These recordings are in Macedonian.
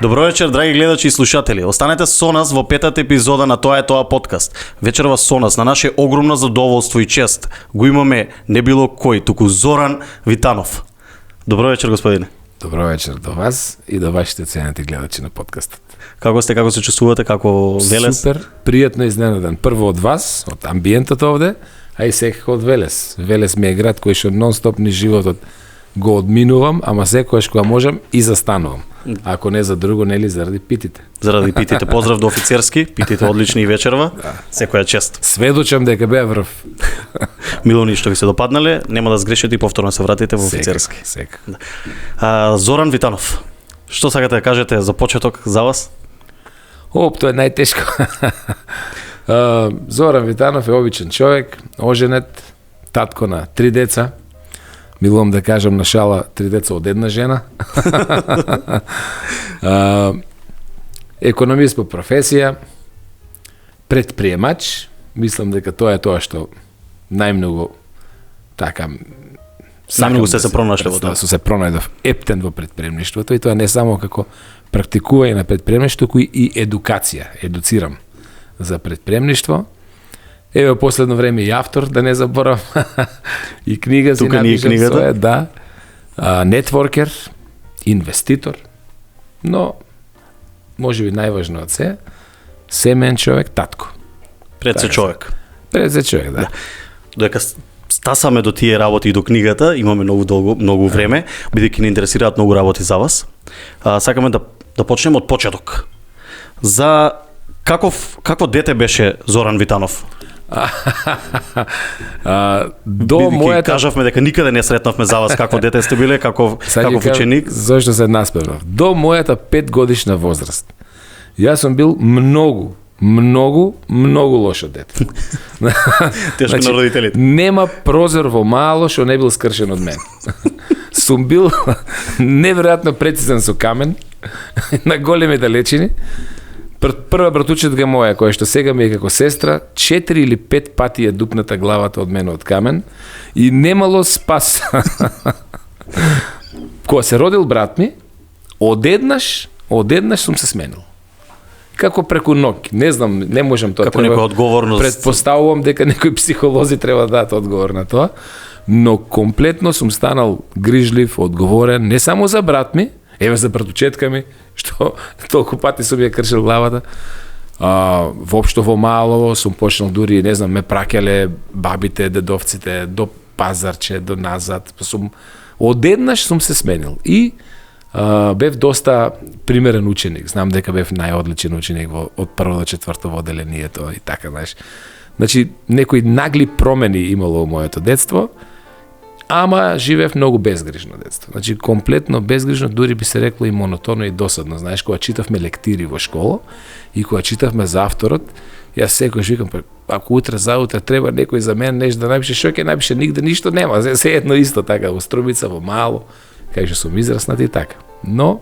Добро вечер, драги гледачи и слушатели. Останете со нас во петата епизода на Тоа е тоа подкаст. Вечерва со нас, на наше огромно задоволство и чест, го имаме не било кој, туку Зоран Витанов. Добро вечер, господине. Добро вечер до вас и до вашите ценети гледачи на подкастот. Како сте, како се чувствувате, како Велес? Супер, пријатно изненаден. Прво од вас, од амбиентот овде, а и секако од Велес. Велес ми е град кој што нон-стоп ни животот го одминувам, ама секојаш кога можам и застанувам. Ако не за друго, нели заради питите. Заради питите. Поздрав до офицерски, питите одлични и вечерва. Секоја чест. Сведочам дека беа врв. Милони што ви се допаднале, нема да сгрешите и повторно се вратите во офицерски. Секако. Зоран Витанов, што сакате да кажете за почеток за вас? Тоа е најтешко. Зоран Витанов е обичен човек, оженет, татко на 3 деца. Милувам да кажам на шала 3 деца од една жена. Економист по професија, предприемач, мислам дека тоа е тоа што најмногу така најмногу се пронашле во тоа. Се пронајдов ептен во предприемништвото и тоа не само како практикување на предприемништво, туку и едукација, едуцирам за предприемништво. Еве последно време и автор, да не заборам, и книга си напишам своја, да. Нетворкер, инвеститор, но можеби најважно од се, семеен човек, татко. Пред се човек. Пред се човек, да. Додека стасаме до тие работи и до книгата, имаме многу време, бидејќи не интересираат многу работи за вас. Сакаме да почнеме од почеток. За какво дете беше Зоран Витанов? До мојата кажавме дека никаде не сретнавме за вас како дете сте биле, како ученик. Зошто се наспевав? До мојата 5 годишна возраст. Јас сум бил многу лошо дете. Тешко на родителите. Нема прозор во мало што не бил скршен од мен. Сум бил неверојатно прецизен со камен на големи далечини. Прва братучетка моја, која што сега ми е како сестра, 4 или 5 пати е дупната главата од мене од камен и немало спас. Кога се родил брат ми, одеднаш сум се сменил. Како преку ноќ, не знам, не можам тоа. Како некоја одговорност. Предпоставувам дека некои психолози треба да дадат одговор на тоа, но комплетно сум станал грижлив, одговорен, не само за брат ми, еве за братучетка ми, што толку пати сум ја кршил главата. Воопшто во мало сум почнал дури, не знам, ме праќале бабите, дедовците до пазарче, до назад. Одеднаш сум се сменил и бев доста примерен ученик. Знам дека бев најодличен ученик од прво до четврто во одделението и така, знаеш. Значи, некои нагли промени имало во моето детство, ама живеев многу безгрижно детство. Значи, комплетно безгрижно, дури би се рекло и монотонно и досадно. Знаеш, кога читавме лектири во школа и кога читавме за авторот, јас секојаш викам, ако утре заутре треба некој за мен нешто да напише, што ќе напише, нигде ништо нема. Се едно исто така, во Струмица, во мало, кај што сум израснат и така. Но,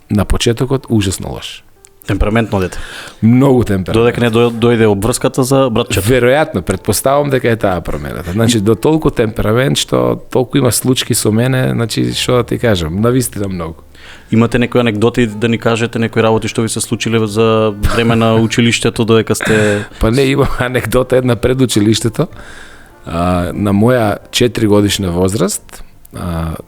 на почетокот, ужасно лош. Темпераментно дете. Многу темпераментно. Додека не дојде обврската за братчето. Веројатно, предпоставам дека е таа промената. Значи, до толку темперамент, што толку има случки со мене, значи, што да ти кажам, навистина многу. Имате некои анекдоти да ни кажете, некои работи што ви се случиле за време на училиштето, додека сте... Па не, имам анекдота една пред училиштето. На моја 4 годишна возраст,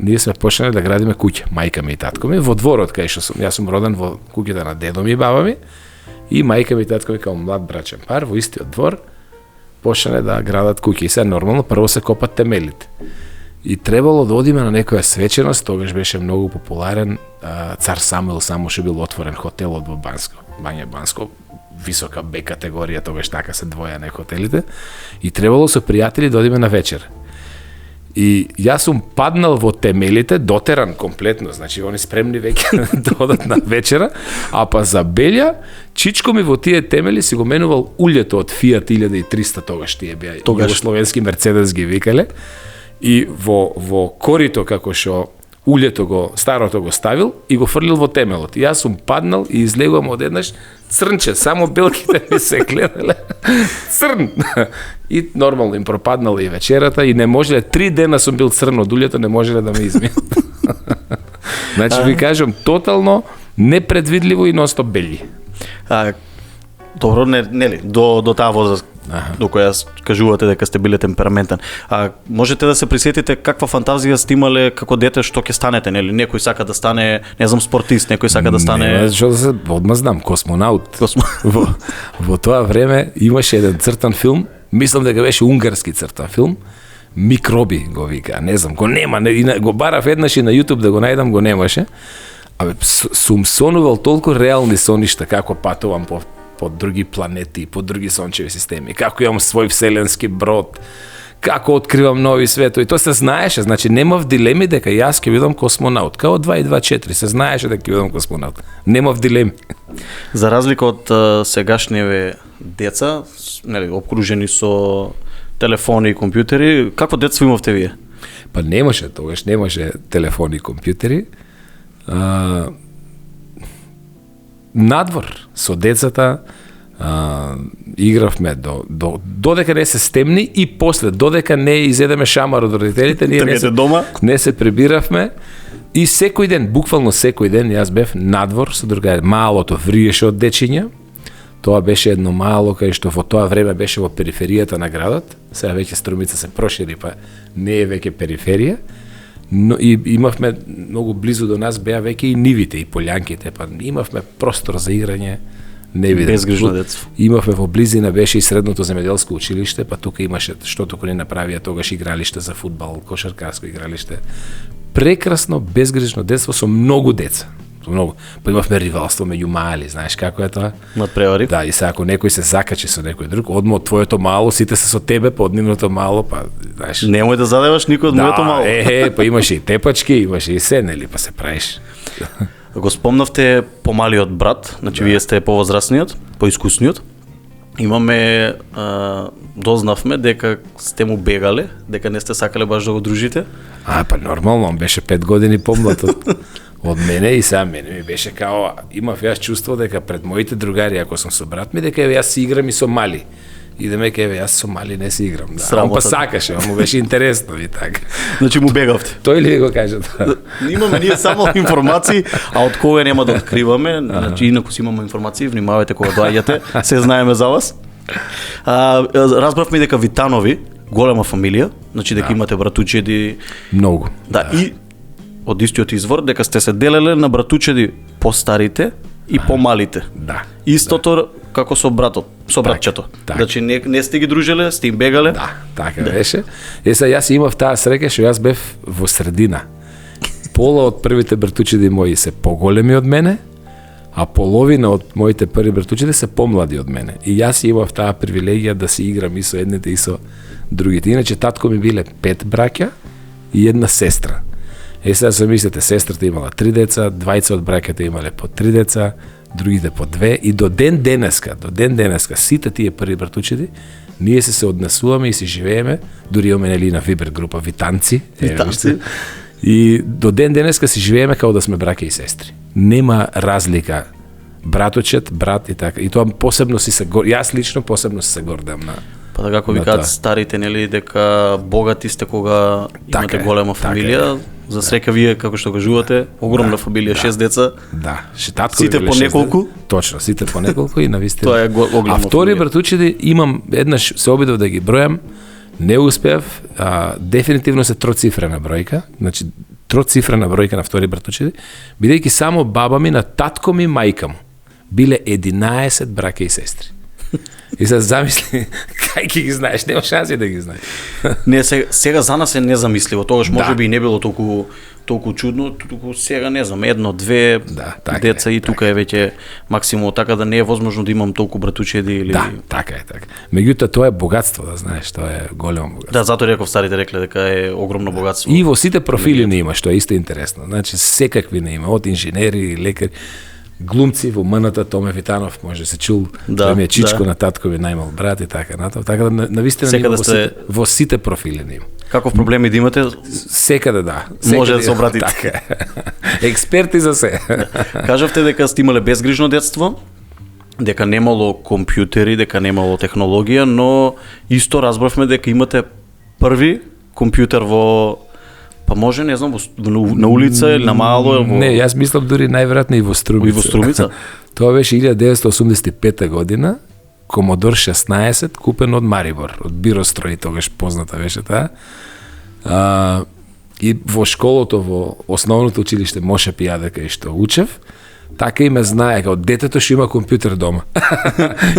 ние сме почнале да градиме куќа, мајка ми и татко ми, во дворот кај што сум. Јас сум роден во куќата на дедо ми и баба ми, и мајка ми и татко ми као млад брачен пар во истиот двор почнале да градат куќи. И сега нормално прво се копат темелите. И требало да одиме на некоја свеченост, тогаш беше многу популарен Цар Самуил Самуш бил отворен хотелот во Банско, Бања Банско, висока Б категорија, тогаш така се двојане хотелите, и требало со пријатели да одиме на вечер. И јас сум паднал во темелите, дотеран комплетно, значи они спремни веќе да одат на вечера, а па за белја, чичко ми во тие темели си го менувал улјето од Fiat 1300, тогаш тие беа југословенски Мерцедес ги викале, и во корито како што улјето го, старото го ставил и го фрлил во темелот. И јас сум паднал и излегувам одеднаш црнче, само белките ми се гледале. Црн! И нормално им пропаднала и вечерата и не можеле, 3 дена сум бил црн од улјето, не можеле да ме измијат. Значи ви кажам, тотално Непредвидливо и ностоп бели. Добро, нели, до таа возраст до која кажувате дека сте биле темпераментен. Можете да се присетите каква фантазија сте имале како дете што ќе станете, нели? Некој сака да стане, не знам, спортист, некој сака да стане... Не, што да се одма знам, космонаут. Во тоа време имаше еден цртан филм, мислам дека беше унгарски цртан филм, Микроби го вика, не знам, го нема, го барав еднаш и на YouTube да го најдам, го немаше. Сум сонувал толку реални соништа како патувам по други планети, по други сончеви системи, како имам свој вселенски брод, како откривам нови светови. Тоа се знаеше, значи немав дилеми дека јас ќе бидам космонаут. Као 2 и 2 4, се знаеше дека ќе бидам космонаут. Немав дилеми. За разлика од сегашниве деца, нели, обкружени со телефони и компјутери, какво детство имавте вие? Па немаше, тогаш немаше телефони и компјутери. Надвор со децата игравме додека не се стемни и после додека не изедеме шамар од родителите, ние не се прибиравме и секој ден, буквално секој ден јас бев надвор со другари. Малото вриеше од дечиња. Тоа беше едно мало кај што во тоа време беше во периферијата на градот. Сега веќе Струмица се прошири, па не е веќе периферија. Но и имавме многу близу до нас беа веќе и нивите и полјанките, па имавме простор за играње невиден. Безгрижно детство. Имавме во близина беше и средното земјоделско училиште, па тука имаше што туку не направија тогаш игралиште за фудбал, кошаркарско игралиште. Прекрасно, безгрижно детство со многу деца. Многу. Па имавме ривалство меѓу мали, знаеш како е тоа? Надпревари. Да, и сега ако некој се закачи со некој друг, одма од твоето мало, сите се со тебе, па од нивното мало, па знаеш. Немој да задеваш никој од моето мало. Па имаше и тепачки, имаше и се, нели, па се правиш. Го спомнавте помалиот брат, значи вие сте повозрасниот, поискусниот. Имаме дознавме дека сте му бегале, дека не сте сакале баш да го дружите. Па нормално, он беше 5 години помлад од мене и сега мене ми беше као, имав јас чувство дека пред моите другари, ако сум со брат ми, дека јас си играм и со мали. Идеме ке јас со мали не си играм. Да. Он па сакаше, он му беше интересно и така. Значи му бегавте. Тој ли го кажа тоа? Имаме ние само информации, а од кога нема да откриваме. Значи инаку си имаме информации, внимавајте кога доаѓате, се знаеме за вас. Разбравме дека Витанови, голема фамилија, значи дека имате братучеди многу. Да, и од истиот извор дека сте се делеле на братучеди постарите и помалите. Да. Истото како со братот, со братчето. Значи не сте ги дружеле, сте им бегале. Да, така беше. Сега јас имав таа среќа што јас бев во средина. Пола од првите братучеди мои се поголеми од мене, а половина од моите први братучеди се помлади од мене. И јас имав таа привилегија да се играм и со едните и со другите. Иначе татко ми биле 5 браќа и една сестра. Сега се мислите, сестрата имала 3 деца, двајца од браќата имале по 3 деца, другите по 2 и до ден денеска, сите тие први братучеди, ние се однесуваме и си живееме, дури имаме нели на Вибер група Витанци. И до ден денеска си живееме како да сме браќа и сестри. Нема разлика. Браточет, брат и така. И тоа посебно јас лично посебно се гордам на. Па така како викаат старите, нели, дека богати сте кога имате голема фамилија. За среќа вие, како што кажувате, огромна фамилија, 6 деца. Да, татко сите по неколку. Точно, сите по неколку и навистина. Тоа е огромна. А втори братучеди имам еднаш се обидов да ги бројам, не успеав, дефинитивно се троцифрена бројка, значи троцифрена бројка на втори братучеди, бидејќи само баба ми, на татко ми, мајка му биле 11 браќа и сестри. И се замисли, кај ги знаеш, нема шанси да ги знаеш. Не, сега за нас е незамисливо, тогаш може би и не било толку чудно, туку сега не знам, 1-2 деца и тука е веќе максимум, така да не е возможно да имам толку братучеди или... Да, така е, така. Меѓутоа тоа е богатство, да знаеш, тоа е големо богатство. Да, затоа реков старите рекле дека е огромно богатство. И во сите профили не има, што е исто интересно. Значи секакви не има, од инженери, лекари, глумци во МНТ, Томе Витанов, може да се чул, тој ми е чичко на татко ми, најмал брат и така натаму. Така да навистина не има во сите профили не има. Каков проблеми да имате? Секаде да. Може да се обратите. Така. Експерти за се. Кажавте дека сте имале безгрижно детство, дека немало компјутери, дека немало технологија, но исто разбравме дека имате први компјутер во Па може, не знам, на улица или на мало, Не, јас мислам дури најверојатно и во Струмица. и во Струмица. Тоа беше 1985 година, Комодор 16, купен од Марибор, од Бирострој, тогаш позната беше таа. И во школото, во основното училиште Моше Пијаде, кај што учев, така и ме знае, као детето што има компјутер дома.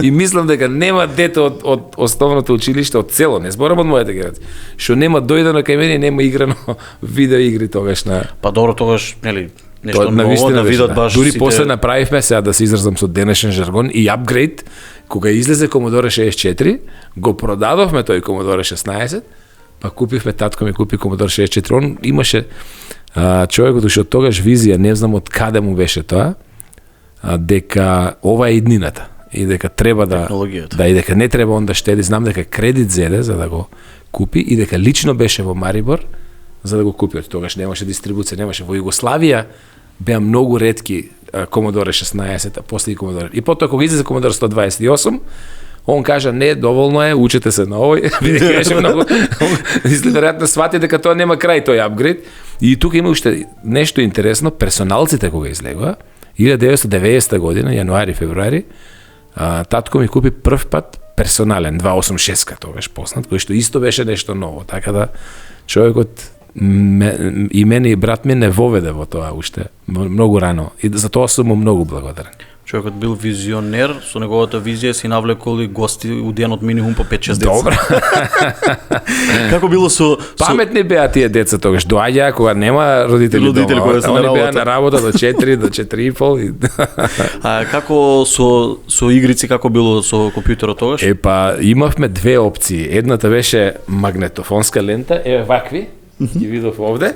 И мислам дека нема дете од основното училиште, од цело, не зборам од моите генерација, што нема дојдено кај мене и нема играно видео игри тогаш на... Па добро, тогаш, нели, нешто Тоа ново навистина да беше, видат да. баш Дури сите... после направивме, сега да се изразам со денешен жаргон, и апгрейд, кога излезе Commodore 64, го продадовме тој Commodore 16, па купивме, татко ми купи Commodore 64, он имаше човекот што тогаш визија, не знам од каде му беше тоа, дека ова е иднината и дека треба да Технологијата. и дека не треба он да штеди, знам дека кредит зеде за да го купи и дека лично беше во Марибор за да го купи. Тогаш немаше дистрибуција, немаше во Југославија, беа многу ретки Commodore 16, а после и Commodore. И потоа кога излезе Commodore 128, он кажа не, доволно е, учете се на овој, бидејќи беше многу веројатно свати дека тоа нема крај тој апгрейд. И тука има уште нешто интересно, персоналците кога излегоа 1990 година, јануари, февруари, татко ми купи прв пат персонален 286-ка, тогаш познат, кој што исто беше нешто ново, така да човекот и мене и брат ми не воведе во тоа уште многу рано и за тоа сум му многу благодарен. Човекот бил визионер, со неговата визија си навлеколи гости у денот минимум по 5-6 деца. Добро. Како било со... Паметни беа тие деца тогаш, доаѓаа кога нема родители дома. Кога се на Они беа работа. на работа до 4, до 4,5 и... А како со игрици, како било со компјутерот тогаш? Па имавме две опции. Едната беше магнетофонска лента, еве вакви, ги видов овде,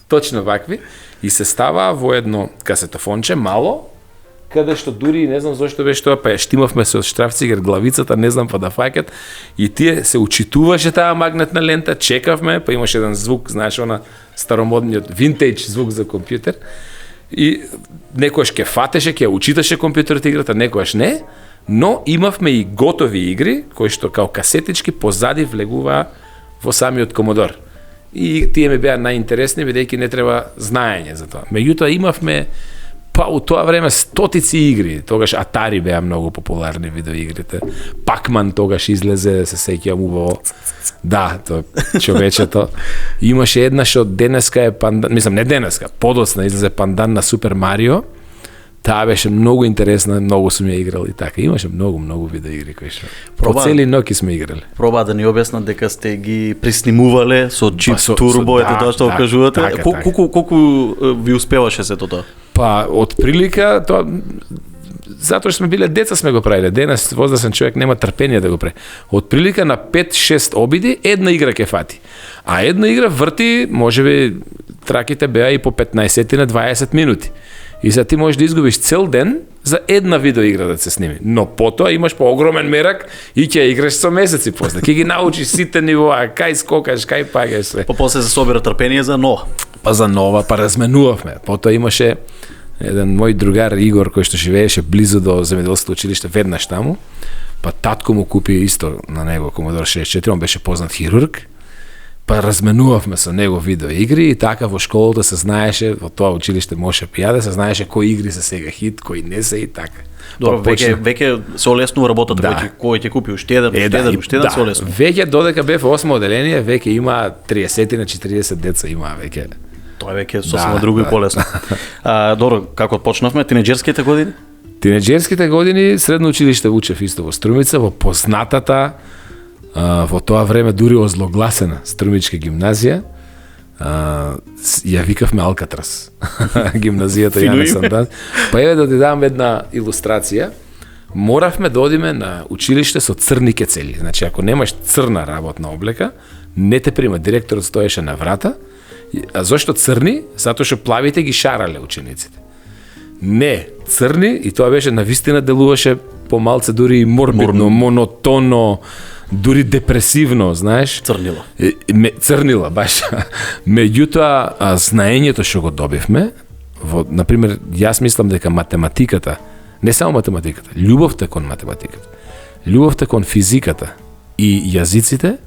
точно вакви, и се ставаа во едно касетофонче мало, каде што дури не знам зошто беше тоа, па ја штимавме се од штрафцигер главицата, не знам па да фаќат, и тие се учитуваше таа магнетна лента, чекавме, па имаше еден звук, знаеш, она старомодниот винтејдж звук за компјутер, и некојаш ке фатеше, ке учиташе компјутерот играта, некојаш не, но имавме и готови игри, кои што као касетички позади влегуваа во самиот Комодор. И тие ми беа најинтересни, бидејќи не треба знаење за тоа. Меѓутоа имавме па у тоа време стотици игри. Тогаш Atari беа многу популарни видеоигрите. Pac-Man тогаш излезе, се сеќавам убаво. Да, тоа човечето. Имаше една што денеска е пандан, мислам не денеска, подоцна излезе пандан на Супер Марио. Таа беше многу интересна, многу сум ја играл и така. Имаше многу видеоигри кои што по цели ноќи сме играли. Проба да ни објаснат дека сте ги приснимувале со чип турбо, ето тоа што кажувате. така. Колку ви успеваше сето тоа? Па, од прилика, тоа, затоа што сме биле деца сме го правиле. Денес возрасен човек нема трпение да го прави. Од прилика на 5-6 обиди, една игра ке фати. А една игра врти, можеби траките беа и по 15 на 20 минути. И за ти можеш да изгубиш цел ден за една видеоигра да се сними. Но потоа имаш по огромен мерак и ќе играш со месеци после. Ќе ги научиш сите нивоа, кај скокаш, кај пагаш се. Па после се собира трпение за нова. Па за нова, па разменувавме. Потоа имаше еден мој другар Игор кој што живееше близу до земјоделското училиште веднаш таму. Па татко му купи исто на него Commodore 64, он беше познат хирург. Па разменувавме со него видеоигри и така во школата се знаеше, во тоа училиште Моше Пијаде, се знаеше кои игри се сега хит, кои не се и така. Добро, веќе се олеснува работата, Да. кој ќе купи уште еден, се олеснува. Веќе додека бев во 8 оделение, веќе има 30 на 40 деца има веќе. Тоа веќе сосема друго и полесно. Добро, како почнавме тинеџерските години? Тинеџерските години средно училиште учев исто во Струмица, во познатата во тоа време дури озлогласена Струмичка гимназија, ја викавме Алкатрас. Гимназијата Јане Сандан. Па еве да ти дам една илустрација. Моравме да одиме на училиште со црни кецели. Значи, ако немаш црна работна облека, не те прима. Директорот стоеше на врата. А зошто црни? Затоа што плавите ги шарале учениците. Не, црни, и тоа беше навистина делуваше помалце дури и морбидно, монотонно, дури депресивно, знаеш. Црнила. Црнила, баш. Меѓутоа, знаењето што го добивме, например, јас мислам дека математиката, не само математиката, љубовта кон математиката, љубовта кон физиката и јазиците,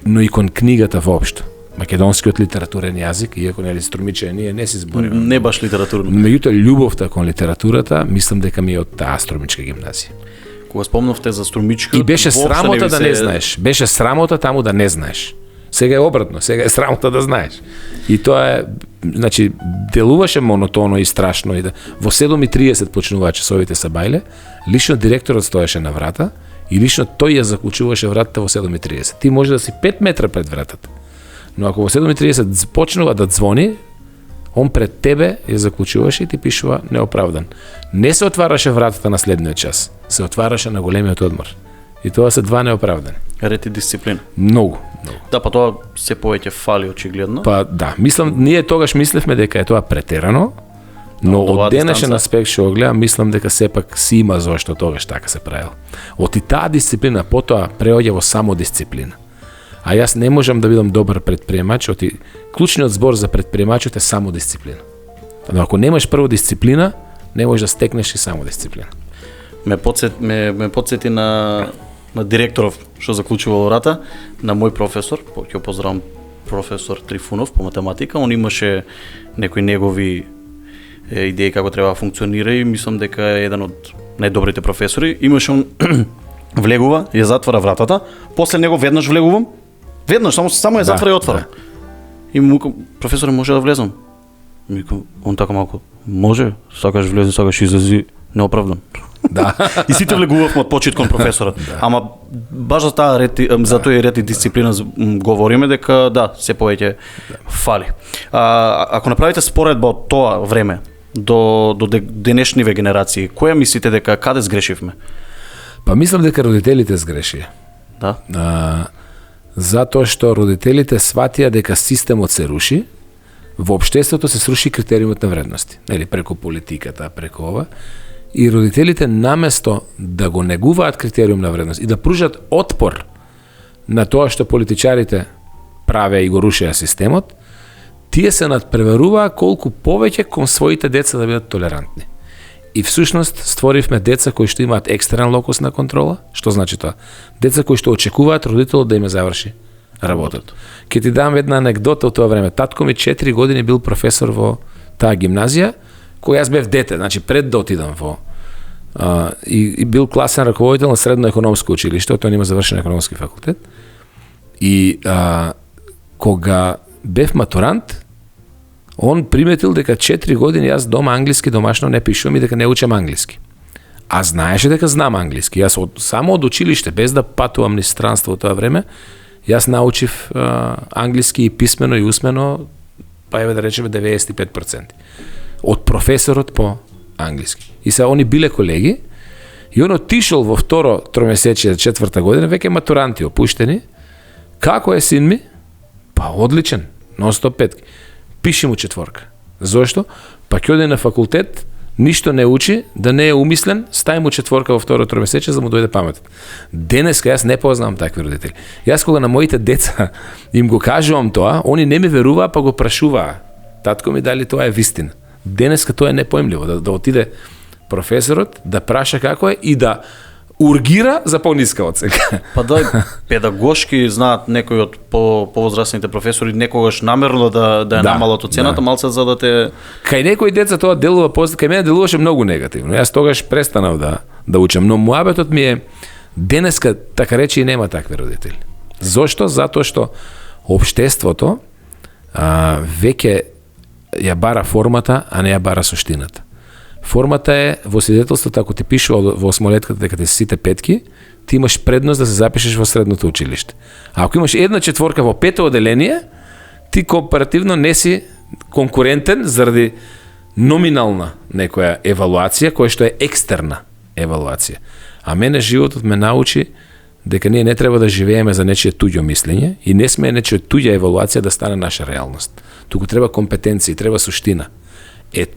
но и кон книгата воопшто. македонскиот литературен јазик, иако нели струмиче ние не си збориме. Не баш литературно. Меѓутоа љубовта кон литературата, мислам дека ми е од таа струмичка гимназија. Кога спомнавте за струмичка, И беше срамота да не знаеш. Беше срамота таму да не знаеш. Сега е обратно, сега е срамота да знаеш. И тоа е, значи, делуваше монотонно и страшно и да во 7:30 почнуваа часовите са бајле, лично директорот стоеше на врата и лично тој ја заклучуваше вратата во 7:30. Ти може да си 5 метра пред вратата. Но ако во 7:30 почнува да ѕвони, он пред тебе ја заклучуваше и ти пишува неоправдан. Не се отвараше вратата на следниот час, се отвараше на големиот одмор. И тоа се два неоправдани. Ред и дисциплина. Многу. Да, па тоа се повеќе фали очигледно. Па да, мислам, ние тогаш мислевме дека е тоа претерано, но од денешен аспект што го гледам, мислам дека сепак си има зошто тогаш така се правило. Од и таа дисциплина потоа преоѓа во самодисциплина. А јас не можам да бидам добар предприемач, оти клучниот збор за предприемачот е самодисциплина. Но ако немаш прво дисциплина, не можеш да стекнеш и самодисциплина. Ме подсети на директоров што заклучувал врата, на мој професор, ќе поздравам професор Трифунов по математика, он имаше некои негови идеи како треба да функционира и мислам дека е еден од најдобрите професори. Имаше он влегува, ја затвара вратата, после него веднаш влегувам, веднаш само ја затвара и отвара. Да. И му професор, може да влезам? Викам, он така малку, може, сакаш влезе, сакаш излези, неоправдан. Да. И сите влегувавме од почит кон професорот. Да. Ама баш за таа ред, за тој ред и дисциплина говориме дека да, се повеќе фали. Ако направите споредба од тоа време до денешниве генерации, која мислите дека каде сгрешивме? Па мислам дека родителите сгрешија. Да. Затоа што родителите сватија дека системот се руши, во општеството се сруши критериумот на вредности, нели преку политиката, преку ова. И родителите наместо да го негуваат критериум на вредност и да пружат отпор на тоа што политичарите правеа и го рушеа системот, тие се надпреваруваа колку повеќе кон своите деца да бидат толерантни. И всушност створивме деца кои што имаат екстерен локус на контрола. Што значи тоа? Деца кои што очекуваат родителот да им заврши работата. Ќе ти дам една анекдота од тоа време. Татко ми 4 години бил професор во таа гимназија, кој јас бев дете, значи пред да отидам во и бил класен раководител на средно економско училиште, тој има завршен економски факултет. И кога бев матурант, он приметил дека 4 години јас дома англиски домашно не пишувам и дека не учам англиски. А знаеше дека знам англиски. Јас само од училиште, без да патувам низ странство тоа време, јас научив англиски и писмено и усмено, па еве да речеме 95%. Од професорот по англиски. И се они биле колеги, и он отишол во второ тромесечие, 4-та година, веќе матуранти опуштени. Како е син ми? Па одличен, нон стоп петки. Пиши му 4. Зошто? Па ќе оди на факултет, ништо не учи, да не е умислен, стај му 4 во второ тромесечие за да му дојде паметот. Денеска јас не познавам такви родители. Јас кога на моите деца им го кажувам тоа, они не ми веруваа, па го прашуваа. Татко ми дали тоа е вистина. Денеска тоа е непоимливо, да отиде професорот, да праша како е и да ургира за пониска оценка. Па да, педагошки знаат некои од повозрастните професори некогаш намерно да ја намалат оцената, малце за да те... Кај некои деца тоа делува кај мене делуваше многу негативно. Јас тогаш престанав да учам, но муабетот ми е денеска така речи и нема такви родители. Зошто? Затоа што општеството веќе ја бара формата, а не ја бара суштината. Формата е во свидетелството, ако ти пишува во осмолетката дека ти сите петки, ти имаш предност да се запишеш во средното училиште. А ако имаш 1/4 во 5-то оделение, ти компаративно не си конкурентен заради номинална некоја евалуација, која што е екстерна евалуација. А мене животот ме научи дека ние не треба да живееме за нечие туѓо мислење и не сме нечие туѓа евалуација да стане наша реалност. Туку треба компетенција, треба суштина.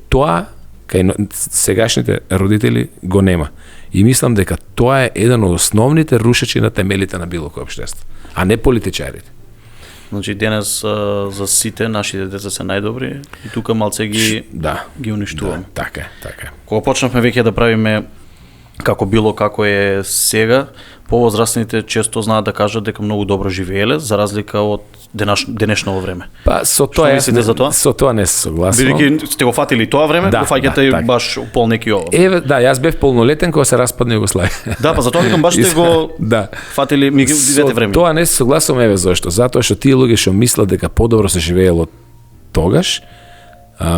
Тоа кај сегашните родители го нема. И мислам дека тоа е еден од основните рушачи на темелите на било кој општество, а не политичарите. Значи денес за сите нашите деца се најдобри и тука малце ги уништуваме. Да, така е. Кога почнавме веќе да правиме како било како е сега, повозрастните често знаат да кажат дека многу добро живееле, за разлика од денешново време. Па со Што тоа мислите за тоа? Со тоа не се согласувам. Бидејќи сте го фатили тоа време, Да, го фаќате да, така. баш пол неки ова. Еве, да, јас бев полнолетен кога се распадна Југославија. Да, па затоа викам баш сте го Да. фатили ми двете време. Тоа не се согласувам, еве зошто. Затоа што тие луѓе што мислат дека подобро се живеело тогаш,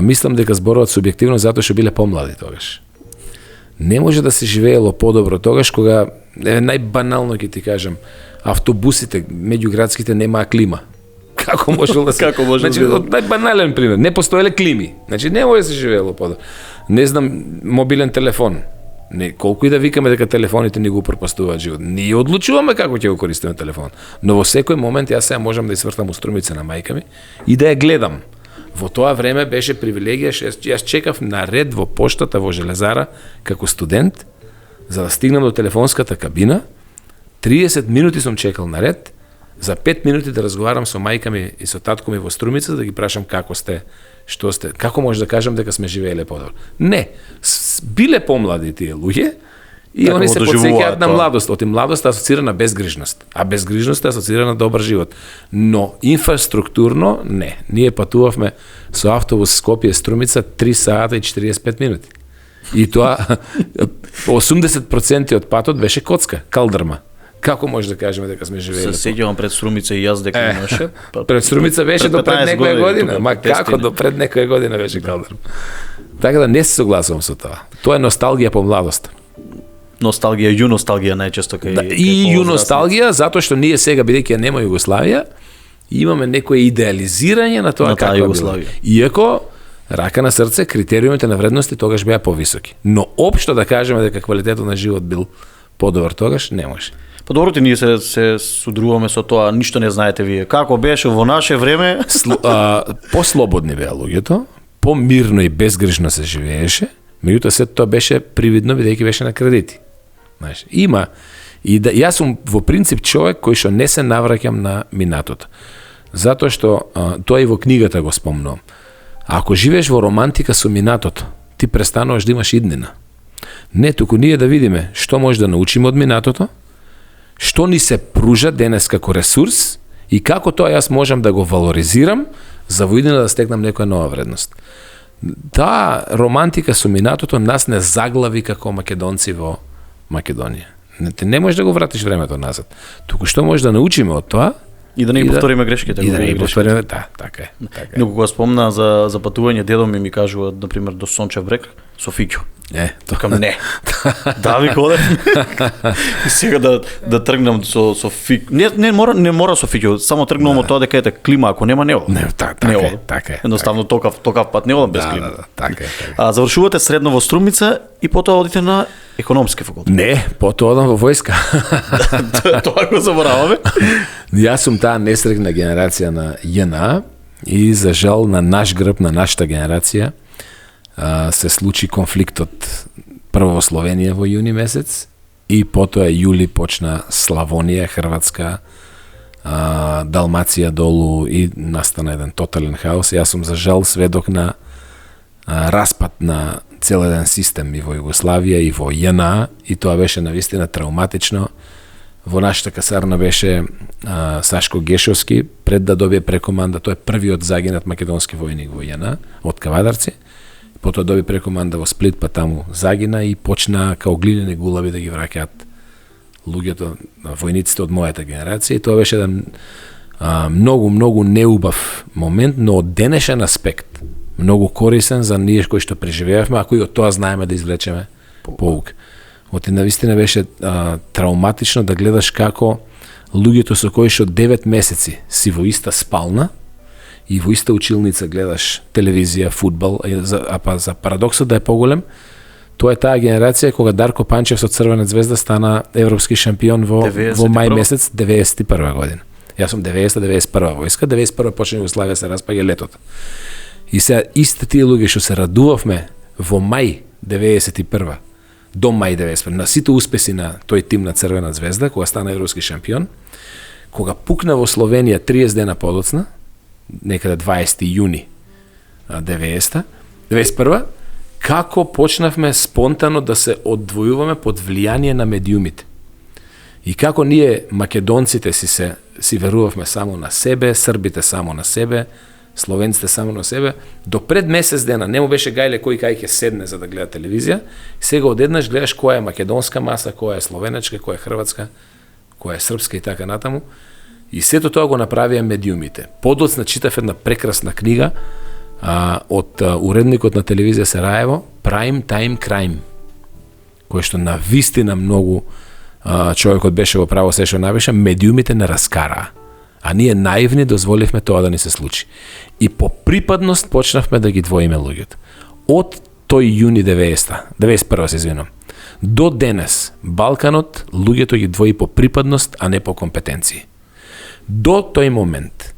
мислам дека зборуваат субјективно затоа што биле помлади тогаш. Не може да се живеело подобро тогаш кога најбанално ќе ти кажам, автобусите меѓуградските немаа клима. Како можело да се Како можело Значи, да- од најбанален пример, не постоеле клими. Значи не може да се живеело подобро. Не знам, мобилен телефон. Не, колку и да викаме дека телефоните ни го упропастуваат живот. Ние одлучуваме како ќе го користиме телефон. Но во секој момент јас сега можам да извртам уструмица на мајка ми и да ја гледам. Во тоа време беше привилегија, јас чекав на ред во поштата во Железара како студент, за да стигнам до телефонската кабина. 30 минути сум чекал на ред, за 5 минути да разговарам со мајка ми и со татко ми во Струмица, да ги прашам како сте, што сте, како може да кажам дека сме живееле подобро. Не, биле помлади тие луѓе и Така они го се доживуваат потсеќаат на тоа. младост. Оти младост асоцира на безгрижност, а безгрижност асоцира на добар живот. Но инфраструктурно не. Ние патувавме со автобус Скопје Струмица 3 сата и 45 минути. И тоа 80% од патот беше коцка, калдрма. Како може да кажеме дека сме Се живееле? сеќавам пред Струмица и јас дека имаше. Пред Струмица беше до пред 15 некоја година, тука, ма тестина. како до пред некоја година беше калдрма. Така да не се согласувам со тоа. Тоа е носталгија по младост. Носталгија, ю носталгија најчесто кај Да, и ю носталгија, затоа што ние сега, бидејќи ја нема Југославија, имаме некое идеализирање на тоа На таа каква била. Југославија. Иако, рака на срце, критериумите на вредности тогаш беа повисоки. Но општо да кажеме дека квалитетот на живот бил подобар тогаш, не може. Па добро ти ние се судруваме со тоа, ништо не знаете вие. Како беше во наше време? Послободни беа луѓето, помирно и безгрижно се живееше, меѓутоа сето тоа беше привидно бидејќи беше на кредити. Знаеш, има и да јас сум во принцип човек кој што не се навраќам на минатото. Затоа што тоа и во книгата го спомнувам. Ако живееш во романтика со минатото, ти престануваш да имаш иднина. Не, туку ние да видиме што може да научиме од минатото, што ни се пружа денес како ресурс и како тоа јас можам да го валоризирам за во иднина да стекнам некоја нова вредност. Таа романтика со минатото нас не заглави како македонци во Македонија. Не можеш да го вратиш времето назад. Туку што може да научиме од тоа И да не ги повториме грешките. и да не ги грешките. повториме, да, така е. Така е. Но кога спомна за патување, дедо ми кажува, например, до Сончев брег, со Фиќо. Тоа. Кам не. Да, ви одев. И сега да тргнам со Фиќо. Не мора со Фиќо, само тргнувам од тоа дека ете клима, ако нема не одам. Не, така Не е, одам. така е. Едноставно токав пат не одам без Да, клима. да, така е. Така. Завршувате средно во Струмица и потоа одите на економски факултет. Не, потоа одам во војска. Тоа го забораваме. Јас сум таа несрекна генерација на ЈНА и за жал на наш грб, на нашата генерација, се случи конфликтот прво во Словенија во јуни месец и потоа јули почна Славонија, Хрватска, Далмација долу и настана еден тотален хаос. Јас сум за жал сведок на распад на цел еден систем и во Југославија и во ЈНА и тоа беше навистина травматично. Во нашата касарна беше Сашко Гешовски, пред да добие прекоманда, тој е првиот загинат македонски војник во ЈНА од Кавадарци. Потоа доби прекоманда во Сплит, па таму загина и почна као глинени гулави да ги враќаат луѓето, војниците од мојата генерација. И тоа беше еден многу неубав момент, но од денешен аспект многу корисен за ние кои што преживеавме, ако и од тоа знаеме да извлечеме поука. Оти навистина беше травматично да гледаш како луѓето со кои што 9 месеци си во иста спална и во иста училница гледаш телевизија, фудбал, а па за парадоксот да е поголем, тоа е таа генерација кога Дарко Панчев со Црвена звезда стана европски шампион во мај месец 91 година. Јас сум 90-91 војска, 91 почна Југославија се распаѓа летото. И сега истите тие луѓе што се радувавме во мај 91 до мај 91 на сите успеси на тој тим на Црвена звезда кога стана европски шампион, кога пукна во Словенија 30 дена подоцна, некаде 20 јуни 91, како почнавме спонтано да се одвојуваме под влијание на медиумите. И како ние, македонците, си верувавме само на себе, србите само на себе, словенците само на себе, до пред месец дена не му беше гајле кој кај ќе седне за да гледа телевизија, сега одеднаш гледаш која е македонска маса, која е словенечка, која е хрватска, која е српска и така натаму. И сето тоа го направија медиумите. Подоцна читав една прекрасна книга од уредникот на телевизија Сараево, Prime Time Crime, кој што на вистина многу човекот беше во право се што напиша, медиумите не раскараа. А ние наивни дозволивме тоа да ни се случи. И по припадност почнавме да ги двоиме луѓето. Од тој јуни 91 се извинам, до денес Балканот луѓето ги двои по припадност, а не по компетенции. До тој момент,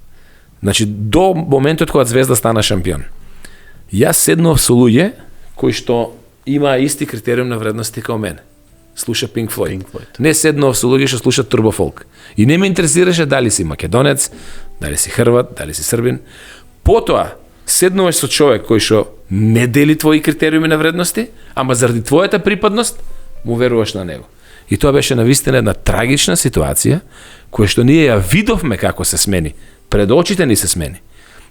значи до моментот кога Звезда стана шампион, јас седнав со луѓе кои што имаа исти критериум на вредности као мене. Слуша Pink Floyd. Не седнав со луѓе што слушаат турбо фолк. И не ме интересираше дали си македонец, дали си хрват, дали си србин. Потоа седнуваш со човек кој што не дели твои критериуми на вредности, ама заради твојата припадност му веруваш на него. И тоа беше навистина една трагична ситуација која што ние ја видовме како се смени. Пред очите ни се смени.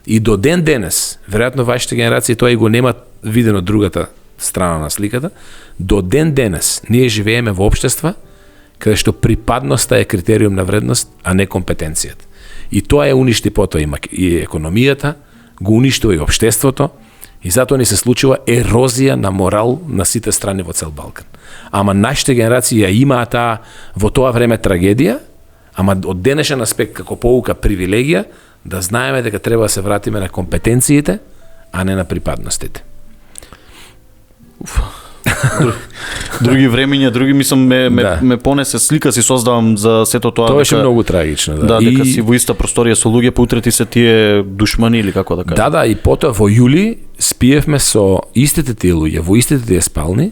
И до ден денес, веројатно вашите генерации тоа и го немат видено другата страна на сликата, до ден денес ние живееме во општества каде што припадноста е критериум на вредност, а не компетенцијата. И тоа ја уништи потоа и економијата, го уништува и општеството, и затоа ни се случува ерозија на морал на сите страни во цел Балкан. Ама нашите генерации ја имаа таа во тоа време трагедија, ама од денешен аспект како поука привилегија, да знаеме дека треба да се вратиме на компетенциите, а не на припадностите. Други времења, други мислам ме понесе слика си создавам за сето тоа. Тоа беше многу трагично, да. Дека си во иста просторија со луѓе, поутрети се тие душмани или како да кажам. Да, и потоа во јули спиевме со истите тие луѓе, во истите тие спални,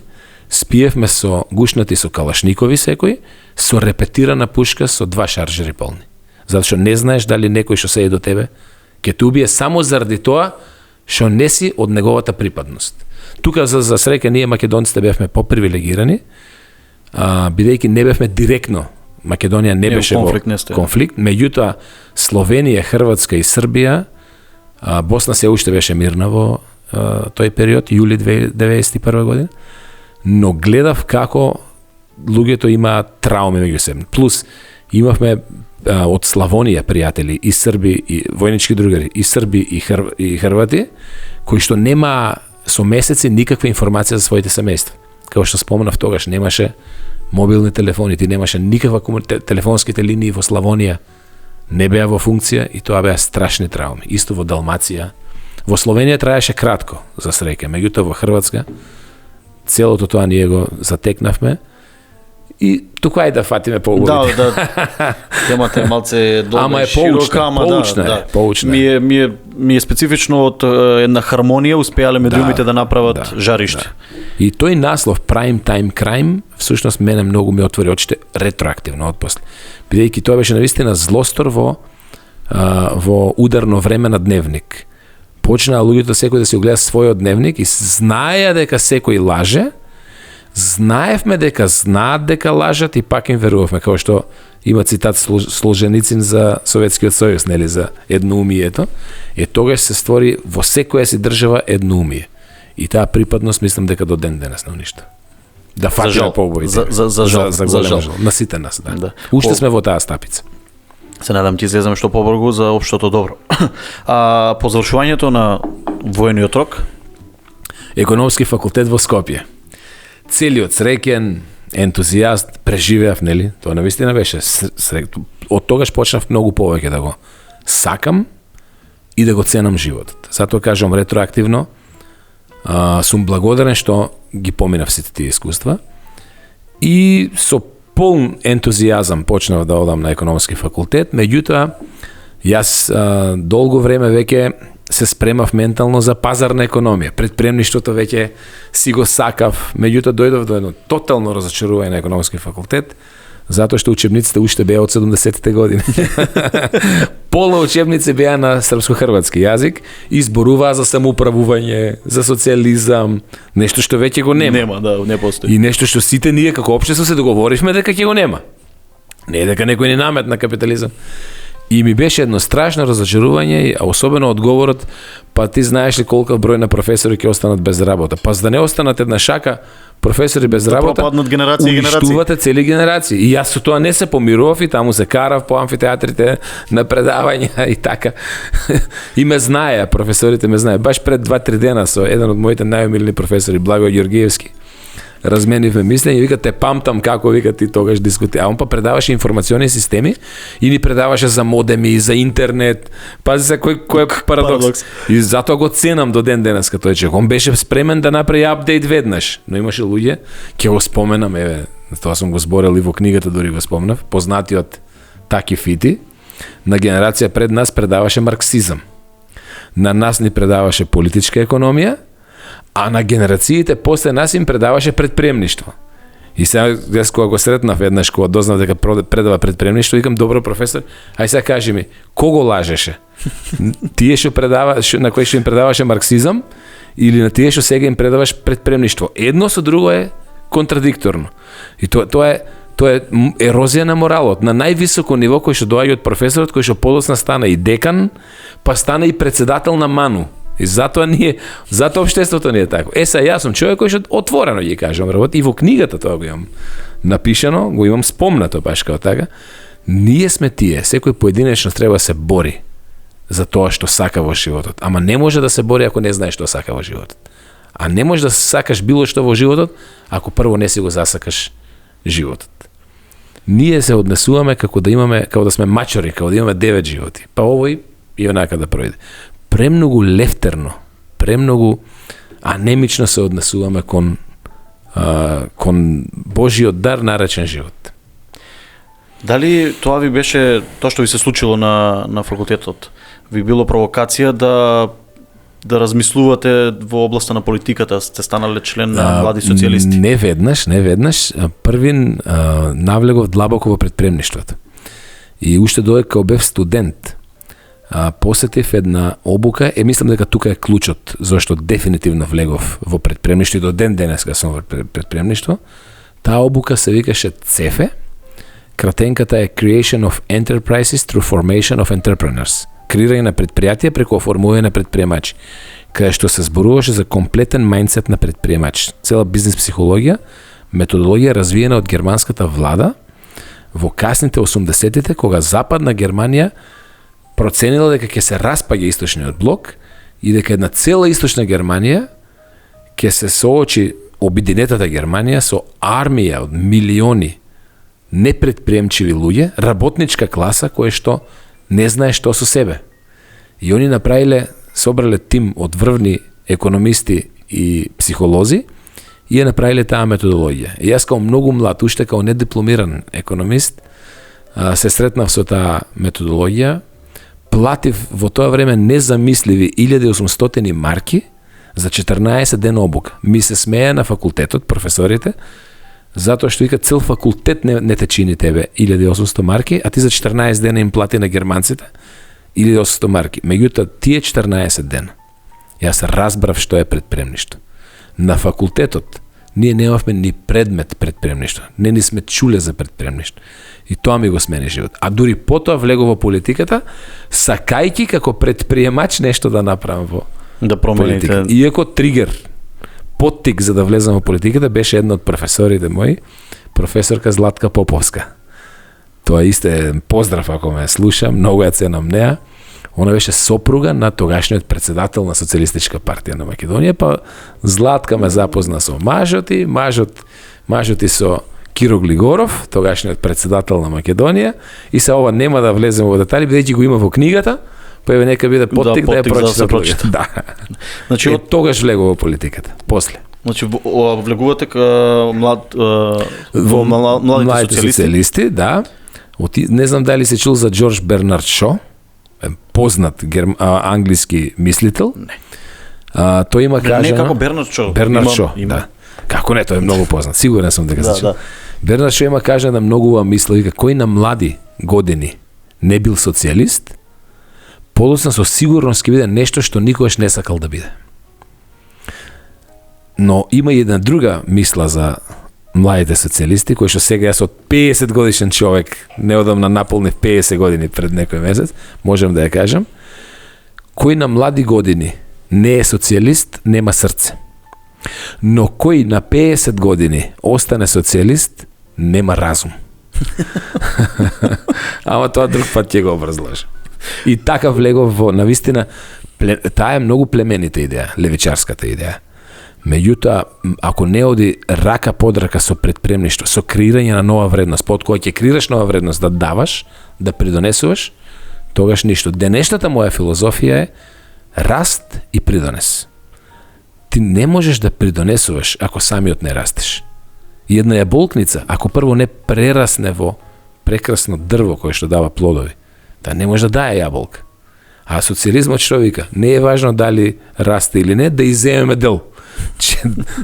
спиевме со гушнати со калашникови секој, со репетирана пушка со 2 шаржери полни. Затоа што не знаеш дали некој што седи до тебе ќе те убие само заради тоа што не си од неговата припадност. Тука за среќа ние македонците бевме попривилегирани, бидејќи не бевме директно, Македонија не беше во конфликт, меѓутоа Словенија, Хрватска и Србија, Босна се уште беше мирна во тој период, јули 1991 година, но гледав како луѓето имаат трауми меѓу себе. Плюс имавме од Славонија пријатели и срби и војнички другари, и срби и хрвати, кои што нема со месеци никаква информација за своите семејства. Како што споменав тогаш, немаше мобилни телефони, ти немаше никаква телефонските линии во Славонија, не беа во функција и тоа беа страшни трауми. Исто во Далмација. Во Словенија траеше кратко, за среќа, меѓутоа во Хрватска целото тоа ние го затекнавме. И тука да фатиме поуглавите. Да. Темата е малце долга и широка, поучна. Ми е специфично од една хармонија успеале медиумите да направат жариште. Да. И тој наслов Prime Time Crime всушност мене многу ми отвори очите ретроактивно отпосле. Бидејќи тоа беше навистина злостор во ударно време на дневник. Почнаа луѓето секој да си гледа својот дневник и знаеа дека секој лаже. Знаевме дека знаат дека лажат и пак им верувавме, како што има цитат Солженицин за Советскиот сојуз, нели, за едноумието. Тогаш се створи во секоја си држава едноумие. И таа припадност мислам дека до ден денес не уништа. Да фатиме поубавите. За жал. На сите нас, да. Уште сме во таа стапица. Се надам ти излеземе што побргу за општото добро. По завршувањето на војниот рок? Економски факултет во Скопје. Целиот среќен, ентузијаст, преживеав, нели? Тоа навистина беше од тогаш почнав многу повеќе да го сакам и да го ценам животот. Затоа кажам ретроактивно, сум благодарен што ги поминав сите тие искуства и со полн ентузијазам почнав да одам на економски факултет, меѓутоа јас долго време веќе се спремав ментално за пазарна економија. Предприемништвото веќе си го сакав, меѓутоа дојдов до едно тотално разочарување на економски факултет, Затоа што учебниците уште беа од 70-те години. Пола учебници беа на српско-хрватски јазик и зборуваа за самоуправување, за социјализам, нешто што веќе го нема. Нема, да, не постои. И нешто што сите ние како општество се договоривме дека ќе го нема. Не е дека некој ни наметна капитализам. И ми беше едно страшно разочарување, а особено одговорот, па ти знаеш ли колку број на професори ќе останат без работа? Па за да не останат една шака професори без работа, пропаднат генерации и генерации. уништувате цели генерации. И јас со тоа не се помирував и таму се карав по амфитеатрите на предавања и така. И ме знае, професорите ме знае. Баш пред 2-3 дена со еден од моите најомилени професори, Благо Ѓоргиевски, разменивме мислење и вика те памтам како вика ти тогаш дискути. А он па предаваше информациони системи и ни предаваше за модеми, за интернет. Пази се кој е парадокс. И затоа го ценам до ден денеска тој човек. Он беше спремен да направи апдейт веднаш, но имаше луѓе, ќе го споменам, еве, тоа сум го зборел и во книгата дури го спомнав, познатиот Таки Фити, на генерација пред нас предаваше марксизам. На нас ни предаваше политичка економија, а на генерациите после нас им предаваше предприемништво. И сега, јас кога го сретнав еднаш, кога дознав дека предава предприемништво, викам, добро професор, ај сега кажи ми, кого лажеше? Тие што на кои што им предаваше марксизам или на тие што сега им предаваш предприемништво? Едно со друго е контрадикторно. И тоа е ерозија на моралот, на највисоко ниво кој што доаѓа од професорот, кој што подоцна стана и декан, па стана и председател на МАНУ. И затоа општеството не е тако. Сега јас сум човек кој што отворено ги кажам работи и во книгата тоа го имам напишано, го имам спомнато баш како така. Ние сме тие, секој поединечно треба се бори за тоа што сака во животот. Ама не може да се бори ако не знае што сака во животот. А не може да сакаш било што во животот ако прво не си го засакаш животот. Ние се однесуваме како да сме мачори, како да имаме 9 животи. Па овој и онака да пројде. Премногу лефтерно, премногу анемично се однесуваме кон Божиот дар наречен живот. Дали тоа ви беше, тоа што ви се случило на факултетот, ви било провокација да размислувате во областа на политиката, сте станале член на млади социјалисти? Не веднаш. Првин навлегов длабоко во предприемништвото. И уште додека кога бев студент, посетив една обука, мислам дека тука е клучот, зашто дефинитивно влегов во предприемништво и до ден денеска сум во предприемништво. Таа обука се викаше ЦЕФЕ, кратенката е Creation of Enterprises through Formation of Entrepreneurs. Креирање на предпријатија преку оформување на предприемачи, каде што се зборуваше за комплетен мајндсет на предприемач. Цела бизнес психологија, методологија развиена од германската влада во касните 80-тите, кога Западна Германија проценила дека ќе се распаѓа источниот блок и дека една цела источна Германија ќе се соочи обединетата Германија со армија од милиони непредприемчиви луѓе, работничка класа која што не знае што со себе. И они собрале тим од врвни економисти и психолози и ја направиле таа методологија. И јас као многу млад, уште као недипломиран економист, се сретнав со таа методологија, платив во тоа време незамисливи 1800 марки за 14 дена обука. Ми се смеја на факултетот, професорите, затоа што вика цел факултет не те чини тебе 1800 марки, а ти за 14 дена им плати на германците 1800 марки. Меѓутоа, тие 14 дена, јас разбрав што е предприемништво. На факултетот ние немавме ни предмет предприемништво. Не ни сме чуле за предприемништво. И тоа ми го смени живот. А дури потоа влегов во политиката, сакајки како предприемач нешто да направам во политика. Иако тригер, поттик за да влезам во политиката беше една од професорите мои, професорка Златка Поповска. Тоа исто е поздрав ако ме слуша, многу ја ценам неа. Она беше сопруга на тогашниот председател на Социјалистичка партија на Македонија, па Златка ме запозна со мажот и со Киро Глигоров, тогашниот председател на Македонија, и се ова нема да влезем во детали, бидејќи го има во книгата, па еве нека биде поттик да ја прочита. Да. Значи од тогаш влегува во политиката. После. Значи влегувате во младите социјалисти, да. Не знам дали се чул за Джордж Бернард Шо, познат англиски мислител. Не. Тој има кажано... Не како Бернард Шо. Бернард Шо, да. Како не, тој е многу познат. Сигурен сум дека се чул. Бернард Шоу каже една многу убава мисла, вика, кој на млади години не бил социјалист, подоцна со сигурност ќе биде нешто што никогаш не сакал да биде. Но има и една друга мисла за младите социјалисти, кој што сега јас од 50 годишен човек, неодамна наполнив 50 години пред некој месец, можем да ја кажам, кој на млади години не е социјалист, нема срце. Но кој на 50 години остане социјалист, нема разум. Ама тоа друг пат ќе го образложам. И така влегов во, навистина, таа е многу племенита идеја, левичарската идеја. Меѓутоа, ако не оди рака под рака со предпремништво, со креирање на нова вредност, под која ќе креираш нова вредност, да даваш, да придонесуваш, тогаш ништо. Денешната моја филозофија е раст и придонес. Ти не можеш да придонесуваш ако самиот не растеш. И една јаболкница, ако прво не прерасне во прекрасно дрво кое што дава плодови, да не може да дае јаболка. А социјализмот што вика, не е важно дали расте или не, да иземеме дел.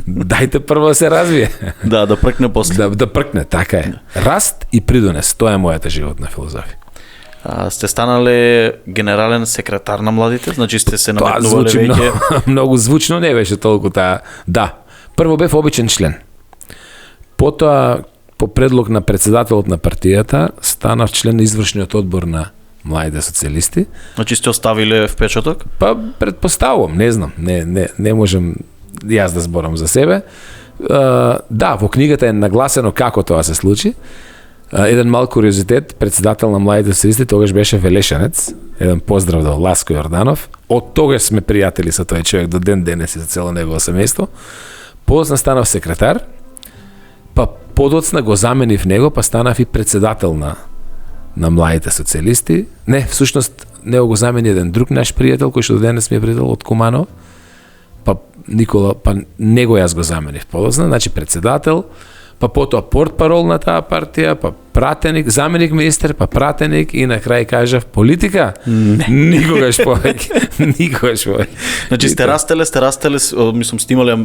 Дајте прво да се развие. Да пркне после. Да пркне, така е. Раст и придонес, тоа е мојата животна филозофија. Сте станале генерален секретар на младите? Значи сте се наметнувале звучи веќе? Многу звучно, не беше толку таа. Да, прво бев обичен член. Потоа, по предлог на председателот на партијата, станав член на извршниот одбор на младите социјалисти. Значи сте оставиле впечаток? Па, предпоставувам, не знам, не можем јас да зборам за себе. Да, во книгата е нагласено како тоа се случи. Еден мал куриозитет, председател на младите социјалисти тогаш беше Велешанец, еден поздрав до Ласко Јорданов. Од тогаш сме пријатели со тој човек до ден денес и за цело негово семејство. Подоцна станав секретар, па подоцна го заменив него, па станав и председател на младите социјалисти. Не, всушност него го замени еден друг наш пријател кој што до денес ми е пријател од Куманово. Па Никола, па него јас го заменив подоцна, значи председател, па потоа портпарол на таа партија, па пратеник, заменик министер, па пратеник и на крај кажав политика. Никогаш повеќе. Никогаш повеќе. Значи сте растеле, мислам сте имале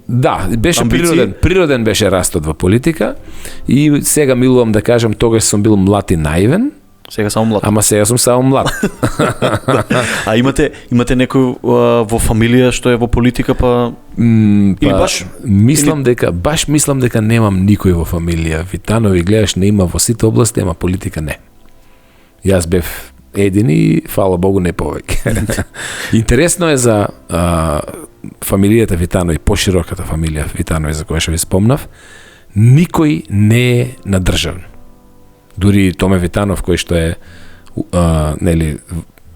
да, беше амбиции? природен беше растот во политика и сега милувам да кажам, тогаш сум бил млад и наивен. Сега само млад. Ама сега сум само млад. А имате некој во фамилија што е во политика, па или баш мислам дека немам никој во фамилија. Витанови гледаш не има во сите области, ама политика не. Јас бев един и фала Богу не повеќе. Интересно е за фамилијата Витанови, пошироката фамилија Витанови за која што ви спомнав, никој не е надржавен. Дури Томе Витанов, кој што е нели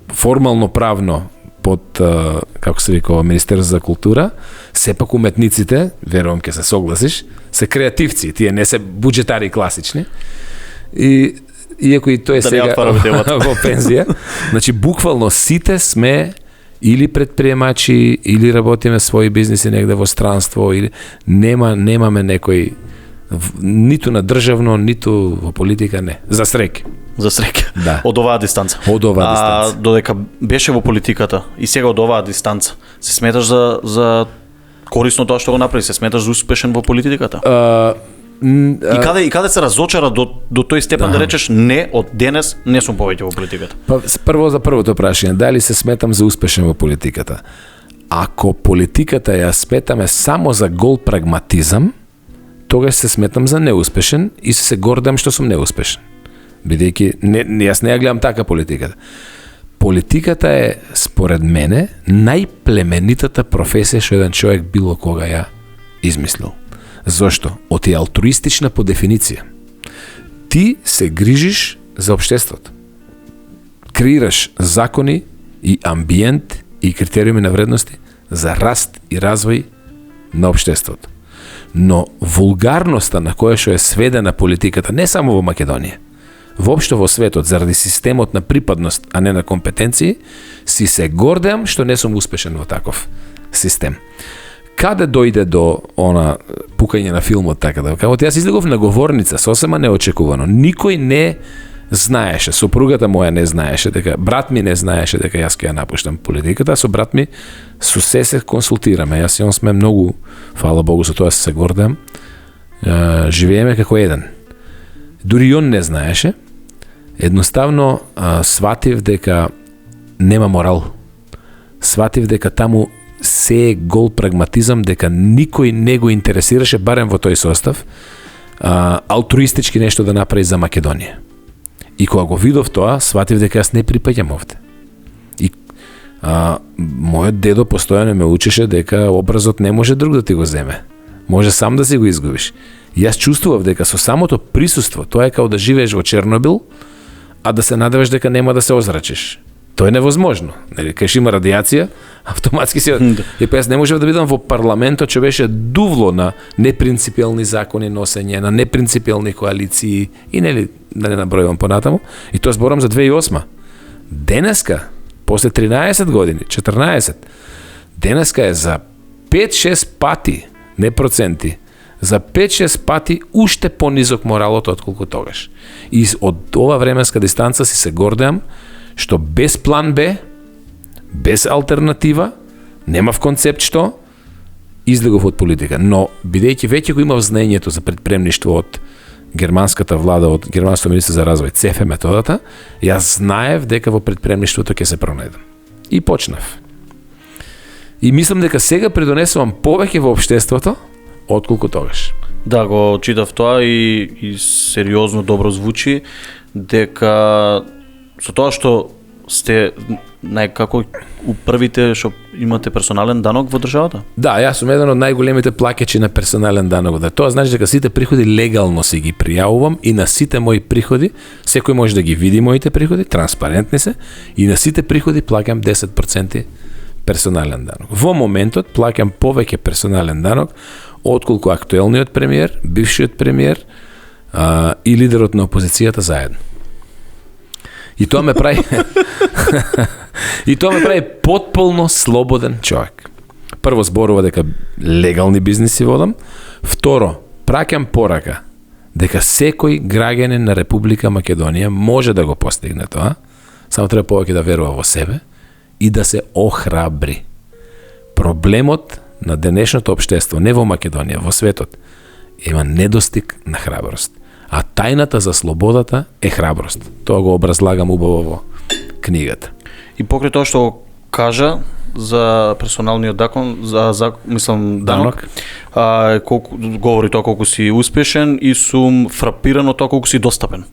формално правно под како се викува Министерство за култура, сепак уметниците, верувам ќе се согласиш, се креативци, тие не се буџетари класични. И иако и тој е сега во пензија, значи буквално сите сме или предприемачи, или работиме своји бизниси негде во странство, или немаме некој ниту на државно, ниту во политика, не. За среќа. За среќа. Да. Од оваа дистанца. Од оваа дистанца. Додека беше во политиката и сега од оваа дистанца, се сметаш за корисно тоа што го направи? Се сметаш за успешен во политиката? И каде се разочара до тој степен да речеш не, од денес не сум повеќе во политиката? Па прво за првото прашање, дали се сметам за успешен во политиката? Ако политиката ја сметаме само за гол прагматизам, тогаш се сметам за неуспешен и се гордам што сум неуспешен. Бидејќи јас не ја гледам така политиката. Политиката е, според мене, најплеменитата професија што еден човек било кога ја измислил. Зошто? Оти е алтруистична по дефиниција. Ти се грижиш за општеството. Креираш закони и амбиент и критериуми на вредности за раст и развој на општеството. Но вулгарноста на која што е сведена политиката, не само во Македонија, воопшто во светот, заради системот на припадност, а не на компетенции, си се гордеам што не сум успешен во таков систем. Каде дојде до она пукање на филмот, така да кажам, јас излегов на говорница, сосема неочекувано. Никој не знаеше, сопругата моја не знаеше дека, брат ми не знаеше дека јас ќе ја напуштам политиката, а со брат ми се консултираме. Јас и он сме многу, фала Богу, со тоа се гордам. живееме како еден. Дури и он не знаеше. Едноставно сватив дека нема морал. Сватив дека таму се е гол прагматизам, дека никој не го интересираше, барем во тој состав, алтруистички нешто да направи за Македонија. И кога го видов тоа, сватив дека јас не припаѓам овде. И мојот дедо постојано ме учеше дека образот не може друг да ти го земе. Може сам да си го изгубиш. И јас чувствував дека со самото присуство, тоа е како да живееш во Чернобил, а да се надеваш дека нема да се озрачиш. Тоа е невозможно. Нели, кај има радиација, автоматски се... И па јас не можев да бидам во парламентот, што беше дувло на непринципиелни закони носење, на непринципиелни коалиции и нели, да не набројувам понатаму. И тоа зборам за 2008. Денеска, после 13 години, 14, денеска е за 5-6 пати, не проценти, за 5-6 пати уште понизок моралот отколку тогаш. И од ова временска дистанца си се гордеам што без план Б, без алтернатива, немав концепт што, излегов од политика. Но, бидејќи веќе го имав знаењето за предпремништво од германската влада, од германското министерство за развој, ЦЕФ методата, јас знаев дека во предпремништвото ќе се пронајдам. И почнав. И мислам дека сега придонесувам повеќе во општеството, отколку тогаш. Да, го читав тоа и сериозно добро звучи, дека со тоа што сте најкако у првите што имате персонален данок во државата? Да, јас сум еден од најголемите плаќачи на персонален данок. Да, тоа значи дека сите приходи легално си ги пријавувам и на сите мои приходи, секој може да ги види моите приходи, транспарентни се, и на сите приходи плаќам 10% персонален данок. Во моментот плаќам повеќе персонален данок отколку актуелниот премиер, бившиот премиер и лидерот на опозицијата заедно. И тоа ме прави потполно слободен човек. Прво зборува дека легални бизниси водам, второ праќам порака дека секој граѓанин на Република Македонија може да го постигне тоа, само треба повеќе да верува во себе и да се охрабри. Проблемот на денешното општество, не во Македонија, во светот, има недостиг на храброст. А тајната за слободата е храброст. Тоа го образлагам убаво во книгата. И покрај тоа што кажа за персоналниот данок, колку говори тоа колку си успешен и сум фрапиран од тоа колку си достапен.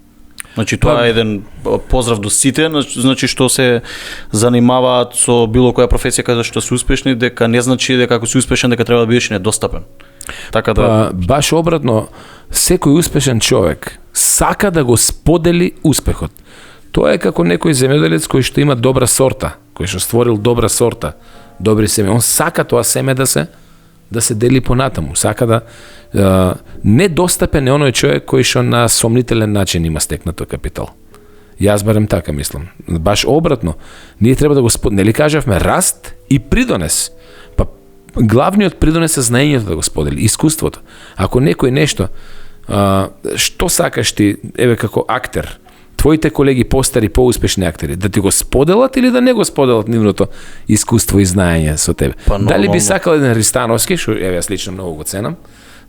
Значи тоа е еден поздрав до сите, значи што се занимаваат со било која професија каде што се успешни, дека не значи дека ако си успешен дека треба да бидеш недостапен. Така да баш обратно, секој успешен човек сака да го сподели успехот. Тоа е како некој земјоделец кој што има добра сорта, кој што створил добра сорта, добри семе. Он сака тоа семе да се дели понатаму, сака да недостапен е оној човек кој што на сомнителен начин има стекнато капитал. Јас барем така мислам. Баш обратно, ние треба да го нели кажавме раст и придонес. Па главниот придонес е знаењето да го сподели, искуството. Ако некој нешто што сакаш ти, еве како актер, твоите колеги постари, поуспешни актери, да ти го споделат или да не го споделат нивното искуство и знаење со тебе? Дали би сакал еден Ристановски, што еве јас лично многу го ценам,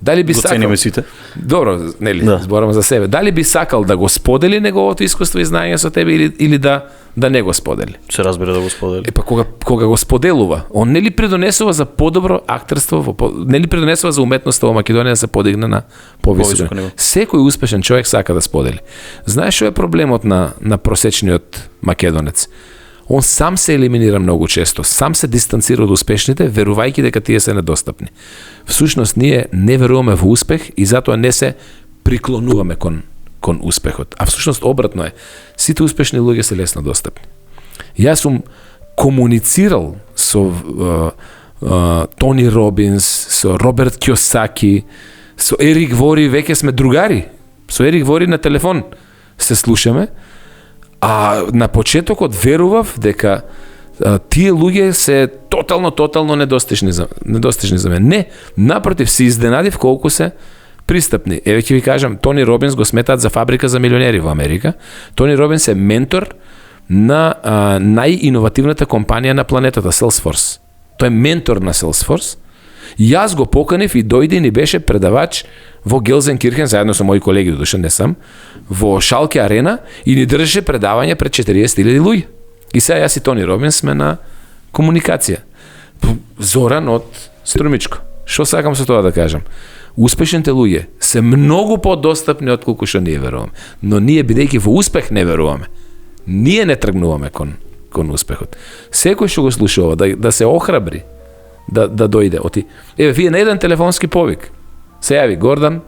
дали би сакал... Цениме сите. Добро, нели, зборам за себе. Дали би сакал да го сподели неговото искуство и знаење со тебе или да не го сподели? Се разбира да го сподели. Па кога го споделува, он нели придонесува за подобро актерство, нели придонесува за уметноста во Македонија да се подигне на повисоко ниво. Секој успешен човек сака да сподели. Знаеш што е проблемот на просечниот македонец? Он сам се елиминира многу често, сам се дистанцира од успешните, верувајќи дека тие се недостапни. Всушност, ние не веруваме во успех и затоа не се приклонуваме кон успехот. А всушност обратно е. Сите успешни луѓе се лесно достапни. Јас сум комуницирал со Тони Робинс, со Роберт Кјосаки, со Ерик Вори, веќе сме другари. Со Ерик Вори на телефон се слушаме. А на почетокот верував дека тие луѓе се тотално недостижни за мене. Не, напротив, се изненадив колку се пристапни. Еве ќе ви кажам, Тони Робинс го сметаат за фабрика за милионери во Америка. Тони Робинс е ментор на најиновативната компанија на планетата, Salesforce. Тој е ментор на Salesforce Јас го поканив и дојде и ни беше предавач во Гелзенкирхен, заедно со мои колеги, додуше не сам, во Шалке арена и ни држеше предавање пред 40.000 луѓе. И сега јас и Тони Робинс сме на комуникација. Зоран од Струмичко. Што сакам со тоа да кажам? Успешните луѓе се многу подостапни од колку што ние веруваме. Но ние, бидејќи во успех не веруваме, ние не тргнуваме кон успехот. Секој што го слуша ова, да се охрабри, да дојде. Еве, вие на еден телефонски повик се јави Гордан,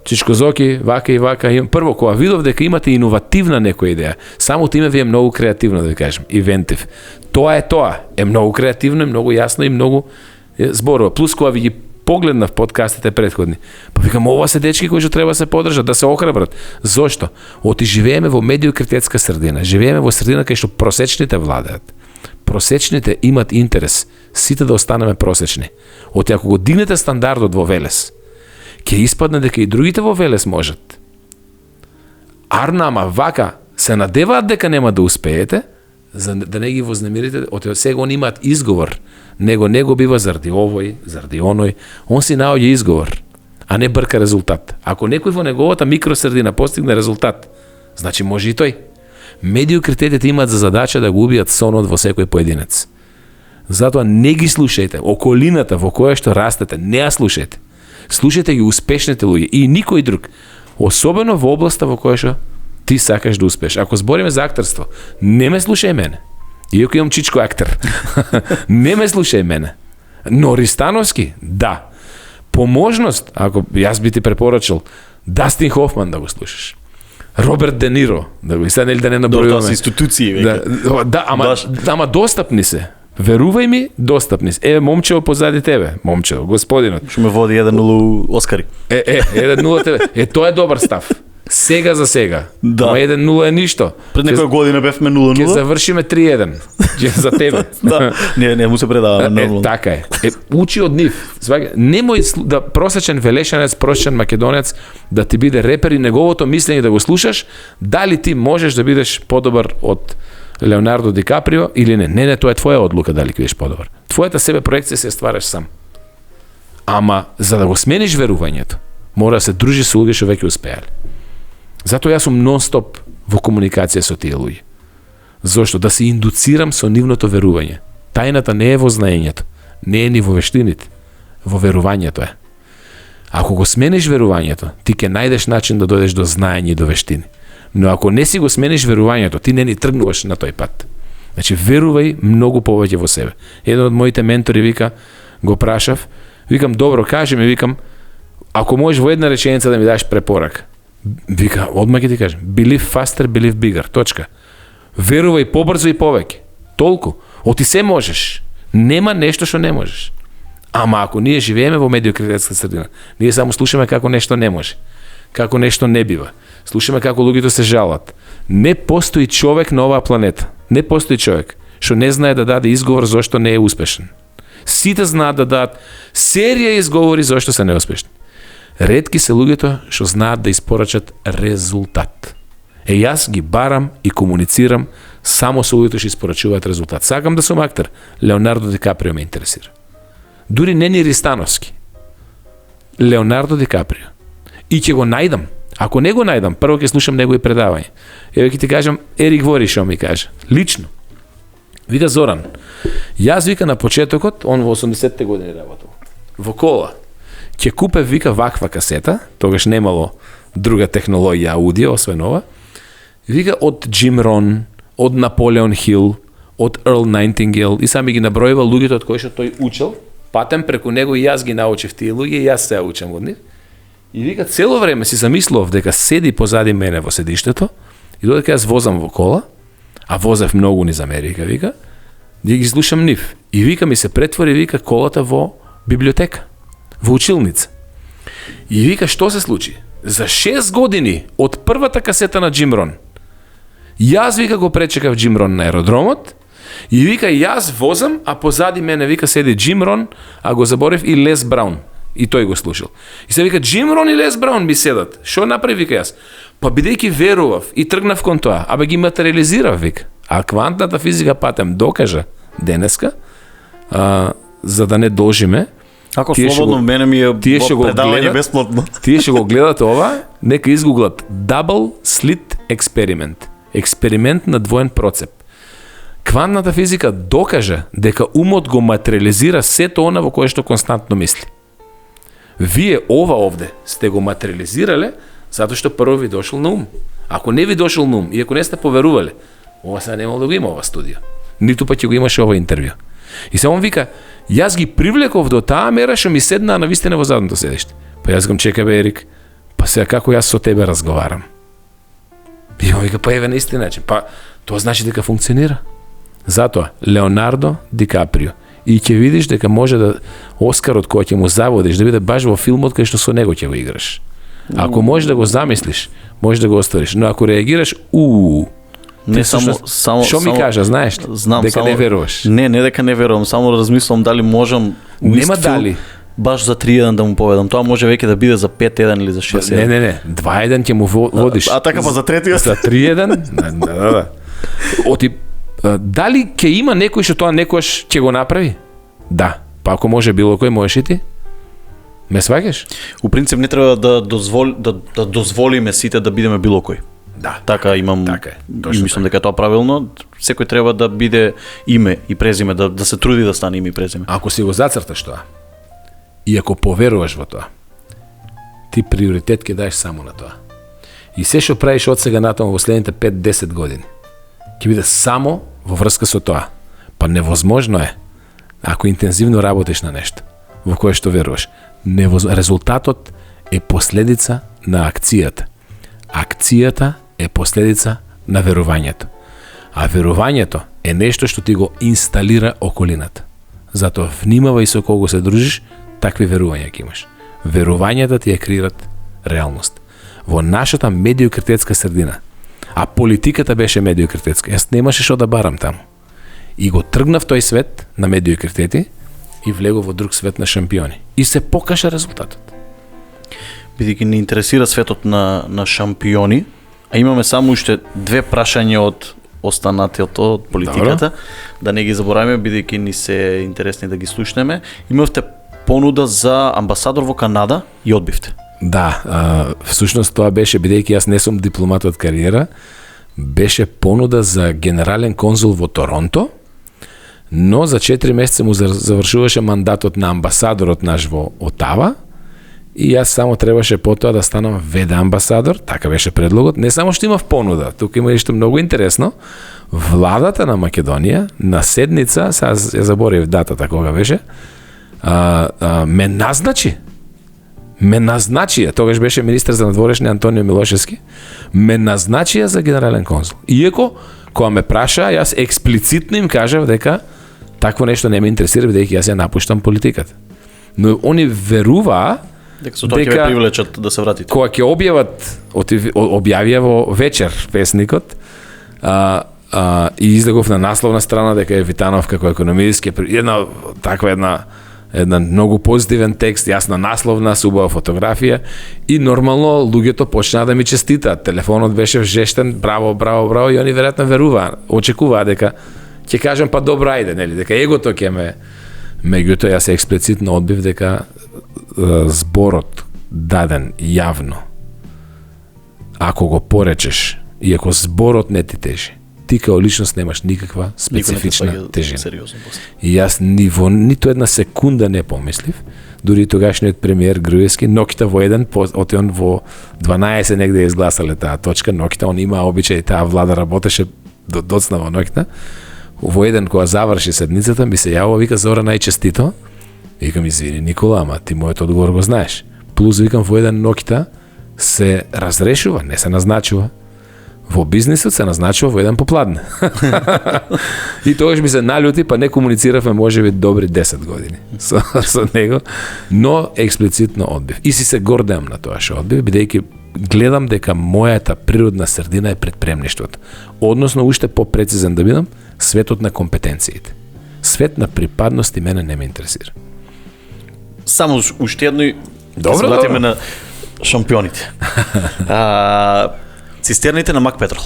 Чичко Зоки, вака и вака. Прво, кога видов дека имате иновативна некоја идеја, самото име ви е многу креативно, да ви кажем, Inventive. Тоа е многу креативно, многу јасно и многу зборува. Плюс кога ви ги погледнав подкастите предходни, па викам, ова се дечки кои што треба се подржат, да се охрабрат. Зошто? Живееме во медиокритетска средина, живееме во средина кај што просечните владеат. Просечните имат интерес, сите да останеме просечни. Ако го дигнете стандардот во Велес, ќе испадне дека и другите во Велес можат. Арнама вака се надеваат дека нема да успеете, за да не ги вознемирите, сега он имаат изговор. Не го бива заради овој, заради оној. Он си наоѓа изговор, а не брка резултат. Ако некој во неговата микросредина постигне резултат, значи може и тој. Медиокритетите имаат за задача да го убијат сонот во секој поединец. Затоа не ги слушајте. Околината во која што растете, не ја слушајте. Слушајте ги успешните луѓе и никој друг. Особено во областа во која што ти сакаш да успеш. Ако збориме за актерство, не ме слушај мене. Иако имам Чичко актер. Не ме слушај мене. Но Ристановски, да. По можност, ако јас би ти препорачал, Дастин Хофман да го слушаш. Роберт Де Ниро, да го сега да не набројуваме. Тоа се институции веќе. Да, ама достапни се. Верувај ми, достапни се. Еве момчево позади тебе, момчево, господинот. Што ме води 1-0 Оскари. 1-0 тебе. Тоа е добар став. Сега за сега. Да. Ама 1-0 е ништо. Пред некоја година бевме 0-0. Ќе завршиме 3-1. За тебе. Да. Не му се предава нормално. Така е. Учи од нив. Немој да просечен велешанец, просечен македонец да ти биде репер и неговото мислење да го слушаш, дали ти можеш да бидеш подобар од Леонардо Ди Каприо или не. Не, тоа е твоја одлука дали ќе бидеш подобар. Твојата себе проекција се ствараш сам. Ама за да го смениш верувањето, мора да се дружи со луѓе што веќе успеале. Затоа јас сум нон-стоп во комуникација со тие луѓе. Зошто? Да се индуцирам со нивното верување. Тајната не е во знаењето, не е ни во вештините, во верувањето е. Ако го смениш верувањето, ти ќе најдеш начин да дојдеш до знаење и до вештини. Но ако не си го смениш верувањето, ти не ни тргнуваш на тој пат. Значи, верувај многу повеќе во себе. Еден од моите ментори вика, го прашав, викам, добро, кажи ми, викам, ако можеш во една реченица да ми даш препорака, вика, одма ќе ти кажем, believe faster, believe bigger, точка. Верувај побрзо и повеќе. Толку. Оти се можеш. Нема нешто што не можеш. Ама ако ние живееме во медиокритетска средина, ние само слушаме како нешто не може, како нешто не бива. Слушаме како луѓето се жалат. Не постои човек на оваа планета. Не постои човек што не знае да даде изговор зошто не е успешен. Сите знаат да дадат серија изговори зошто се неуспешни. Ретки се луѓето што знаат да испорачат резултат. Јас ги барам и комуницирам само со луѓето што испорачуваат резултат. Сакам да сум актер. Леонардо Ди Каприо ме интересира. Дури не ни Ристановски. Леонардо Ди Каприо. И ќе го најдам. Ако не го најдам, прво ќе слушам негови предавања. Еве ќе ти кажам, Ерик Вори што ми кажа. Лично. Вика Зоран. Јас вика на почетокот, он во 80-те години работел. Во кола. Ќе купе вика ваква касета, тогаш немало друга технологија аудио освен ова. Вика од Джим Рон, од Наполеон Хил, од Ерл Найтингейл и сами ги набројува луѓето од кои што тој учел. Патем преку него и јас ги научив тие луѓе и јас се учам од нив. И вика цело време си замислував дека седи позади мене во седиштето и додека јас возам во кола, а возев многу низ Америка, вика, да ги слушам нив. И вика ми се претвори, вика, колата во библиотека, во училница. И вика што се случи? За 6 години од првата касета на Джим Рон, јас вика го пречекав Джим Рон на аеродромот и вика јас возам, а позади мене вика седи Джим Рон, а го заборев и Лес Браун. И тој го слушал. И се вика Джим Рон и Лес Браун ми седат. Што направи вика јас? Па бидејќи верував и тргнав кон тоа, абе ги материализирав вика. А квантната физика патем докажа денеска, за да не должиме, Ако тие слободно ќе мене ми е тие ќе го предавање гледат. бесплатно. Тие ќе го гледат ова, нека изгуглат Double Slit Experiment. Експеримент на двоен процеп. Квантната физика докажа дека умот го материализира сето она во кое што константно мисли. Вие ова овде сте го материализирале затоа што прво ви дошол на ум. Ако не ви дошол на ум и ако не сте поверувале, ова сега немало да го има ова студија. Ниту па ќе го имаше ова интервју. И само вика, јас ги привлеков до таа мера што ми седнаа на вистина во задното седиште. Па јас гам чекам Ерик, па сега како јас со тебе разговарам. И он вика, па еве на исти начин. Па тоа значи дека функционира. Затоа Леонардо Ди Каприо и ќе видиш дека може да Оскарот кој ќе му заводиш да биде баш во филмот кај што со него ќе го играш. Ако можеш да го замислиш, можеш да го оствариш, но ако реагираш, Не само што ми кажа, знаеш ли? Знам, дека само, не веруваш. Не дека не верувам, само размислам дали можам Нема дали. Баш за 3-1 да му поведам. Тоа може веќе да биде за 5-1 или за 6-1. Не. 2-1 ќе му водиш. А така па за третиот? За 3-1? Да. Оти дали ќе има некој што тоа некојаш ќе го направи? Да. Па ако може било кој, можеш и ти? Ме сваќаш? У принцип не треба да дозволиме сите да бидеме било кој. Да. Така имам. Така е. И мислам дека тоа правилно. Секој треба да биде име и презиме, да се труди да стане име и презиме. Ако си го зацрташ тоа, и ако поверуваш во тоа, ти приоритет ќе даеш само на тоа. И се што правиш од сега натаму во следните 5-10 години, ќе биде само во врска со тоа. Па невозможно е, ако интензивно работиш на нешто, во кое што веруваш. Резултатот е последица на акцијата. Акцијата е последица на верувањето. А верувањето е нешто што ти го инсталира околината. Затоа внимавај со кого се дружиш, такви верувања ќе имаш. Верувањата ти ја креират реалност. Во нашата медиокритетска средина, а политиката беше медиокритетска, јас немаше што да барам таму. И го тргнав тој свет на медиокритети и влегов во друг свет на шампиони. И се покажа резултатот. Бидејќи не интересира светот на шампиони, а имаме само уште две прашања од останатото од политиката, да не ги забораваме, бидејќи ни се интересни да ги слушнеме. Имавте понуда за амбасадор во Канада и одбивте. Да, всушност тоа беше, бидејќи јас не сум дипломат од кариера, беше понуда за генерален конзул во Торонто, но за 4 месеца му завршуваше мандатот на амбасадорот наш во Отава, и јас само требаше потоа да станам ВД амбасадор, така беше предлогот. Не само што имав понуда, тука има нешто многу интересно. Владата на Македонија на седница, сега ја заборев датата кога беше, ме назначија, тогаш беше министер за надворешни Антонио Милошевски, ме назначија за генерален конзул. Иако, кога ме праша, јас експлицитно им кажав дека такво нешто не ме интересира, бидејќи јас ја напуштам политиката. Но они веруваа дека со тоа ќе ве привлечат да се вратите. Кога ќе објавија во вечер песникот, и излегов на насловна страна дека е Витанов како економиски, една многу позитивен текст, јасна насловна, убава фотографија, и нормално луѓето почнаа да ми честитаат. Телефонот беше вжештен, браво, и они веројатно веруваа, очекуваа дека ќе кажам па добро ајде, нели, дека егото ќе ме. Меѓутоа јас експлицитно одбив дека зборот даден јавно, ако го поречеш и ако зборот не ти тежи, ти као личност немаш никаква специфична тежина. И јас во ниту една секунда не помислив, дури тогашниот премиер Груевски, Нокита во еден, он во 12 негде изгласале таа точка, Нокита, он има обичај, таа влада работеше доцна во Нокита, во еден кога заврши седницата, ми се јавува, вика, Зора, најчестито. Викам, извини, Никола, ама ти мојот одговор го знаеш. Плюс, викам, во еден Нокита се разрешува, не се назначува. Во бизнисот се назначува во еден попладне. И тогаш ми се налјути, па не комунициравме можеби добри 10 години со него, но експлицитно одбив. И си се гордеам на тоа што одбив, бидејќи гледам дека мојата природна средина е предпремништвото. Односно, уште попрецизен да бидам, светот на компетенциите. Свет на припадности мене не ме интересира. Само уште едно и добро, се вратиме на шампионите. Цистерните на Мак Петрол.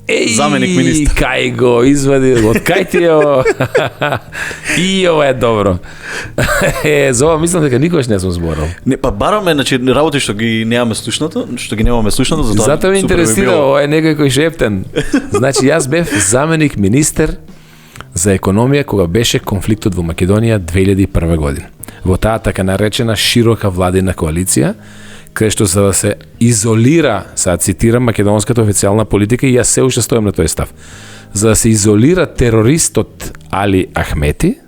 Заменик министар. Кај го извади, од кај ти е ово? И ова е добро. За ова мислам дека никогаш не сум зборал. Не, па бараме, значи, работи што ги немаме слушнато, Затоа ме интересира, ова е некој кој шептен. Значи, јас бев заменик министер за економија кога беше конфликтот во Македонија 2001 година. Во таа така наречена широка владина коалиција, кај што за да се изолира, сега цитирам македонската официјална политика и јас се уште стојам на тој став, за да се изолира терористот Али Ахмети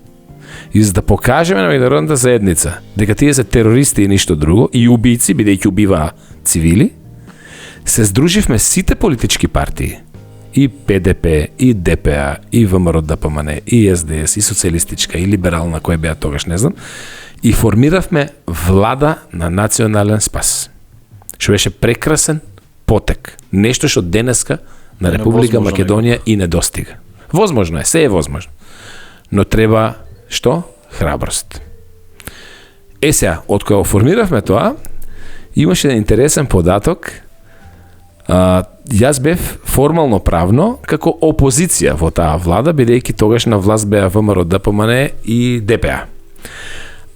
и за да покажеме на меѓународната заедница дека тие се терористи и ништо друго и убийци, бидејќи убиваа цивили, се здруживме сите политички партии, и ПДП, и ДПА, и ВМРО ДПМН, и СДС, и социјалистичка, и либерална, која беа тогаш, не знам, и формиравме влада на национален спас. Што беше прекрасен потек. Нешто што денеска на Република Македонија и не достига. Возможно е, се е возможно. Но треба, што? Храброст. Сега, од кога формиравме тоа, имаше интересен податок. Јас бев формално правно како опозиција во таа влада, бидејќи тогаш на власт беа ВМРО ДПМН и ДПА.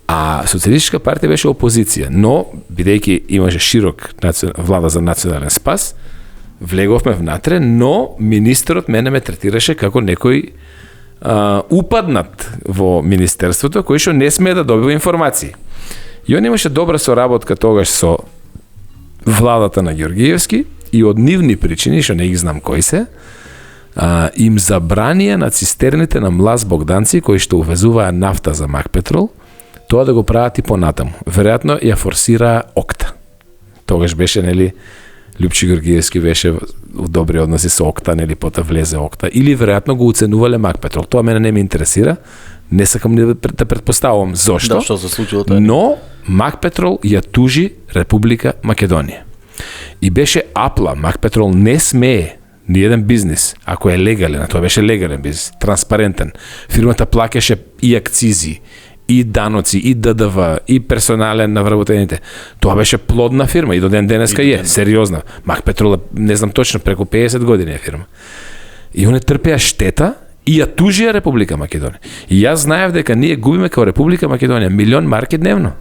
А Социјалистичка партија беше опозиција, но бидејќи имаше широк влада за национален спас, влеговме внатре, но министерот мене ме третираше како некој упаднат во министерството, кој што не смее да добива информации. И он имаше добра соработка тогаш со владата на Ѓоргиевски и од нивни причини, што не ги знам кои се, им забранија на цистерните на Млаз Богданци, кои што увезуваа нафта за Макпетрол, тоа да го прават и понатаму. Веројатно ја форсираа ОКТА. Тогаш беше, нели, Лјупчо Ѓоргиевски беше у добри односи со ОКТА, нели, пота влезе ОКТА, или веројатно го уценувале Макпетрол. Тоа мене не ме интересира, не сакам да претпоставувам зошто, да, што се случило тоа. Но Макпетрол ја тужи Република Македонија. И беше апла, Макпетрол не смее ни еден бизнис, ако е легален, а тоа беше легален бизнис, транспарентен. Фирмата плаќаше и акцизи, и даноци, и ДДВ, и персонален на вработените. Тоа беше плодна фирма и до ден денеска е, сериозна. Макпетрол, не знам точно, преку 50 години е фирма. И они трпеа штета и ја тужија Република Македонија. И јас знаев дека ние губиме као Република Македонија 1 милион марки дневно.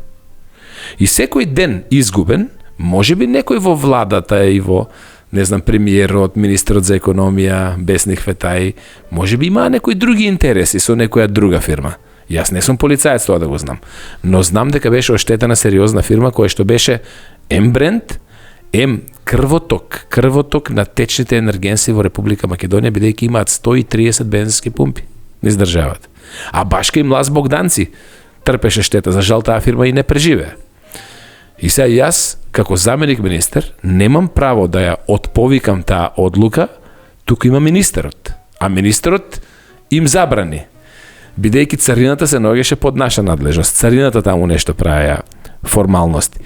И секој ден изгубен, може би некој во владата и во, не знам, премиерот, министерот за економија, Бесник Фетај, може би имаа некои други интереси со некоја друга фирма. Јас не сум полицаец, тоа да го знам. Но знам дека беше оштетена сериозна фирма која што беше бренд, крвоток на течните енергенси во Република Македонија, бидејќи имаат 130 бензински пумпи низ државата. А башка и Млаз Богданци трпеше штета, за жал таа фирма и не преживее. И сега јас, како заменик министер, немам право да ја отповикам таа одлука, туку има министерот. А министерот им забрани. Бидејќи царината се наоѓаше под наша надлежност. Царината таму нешто правеа формалности.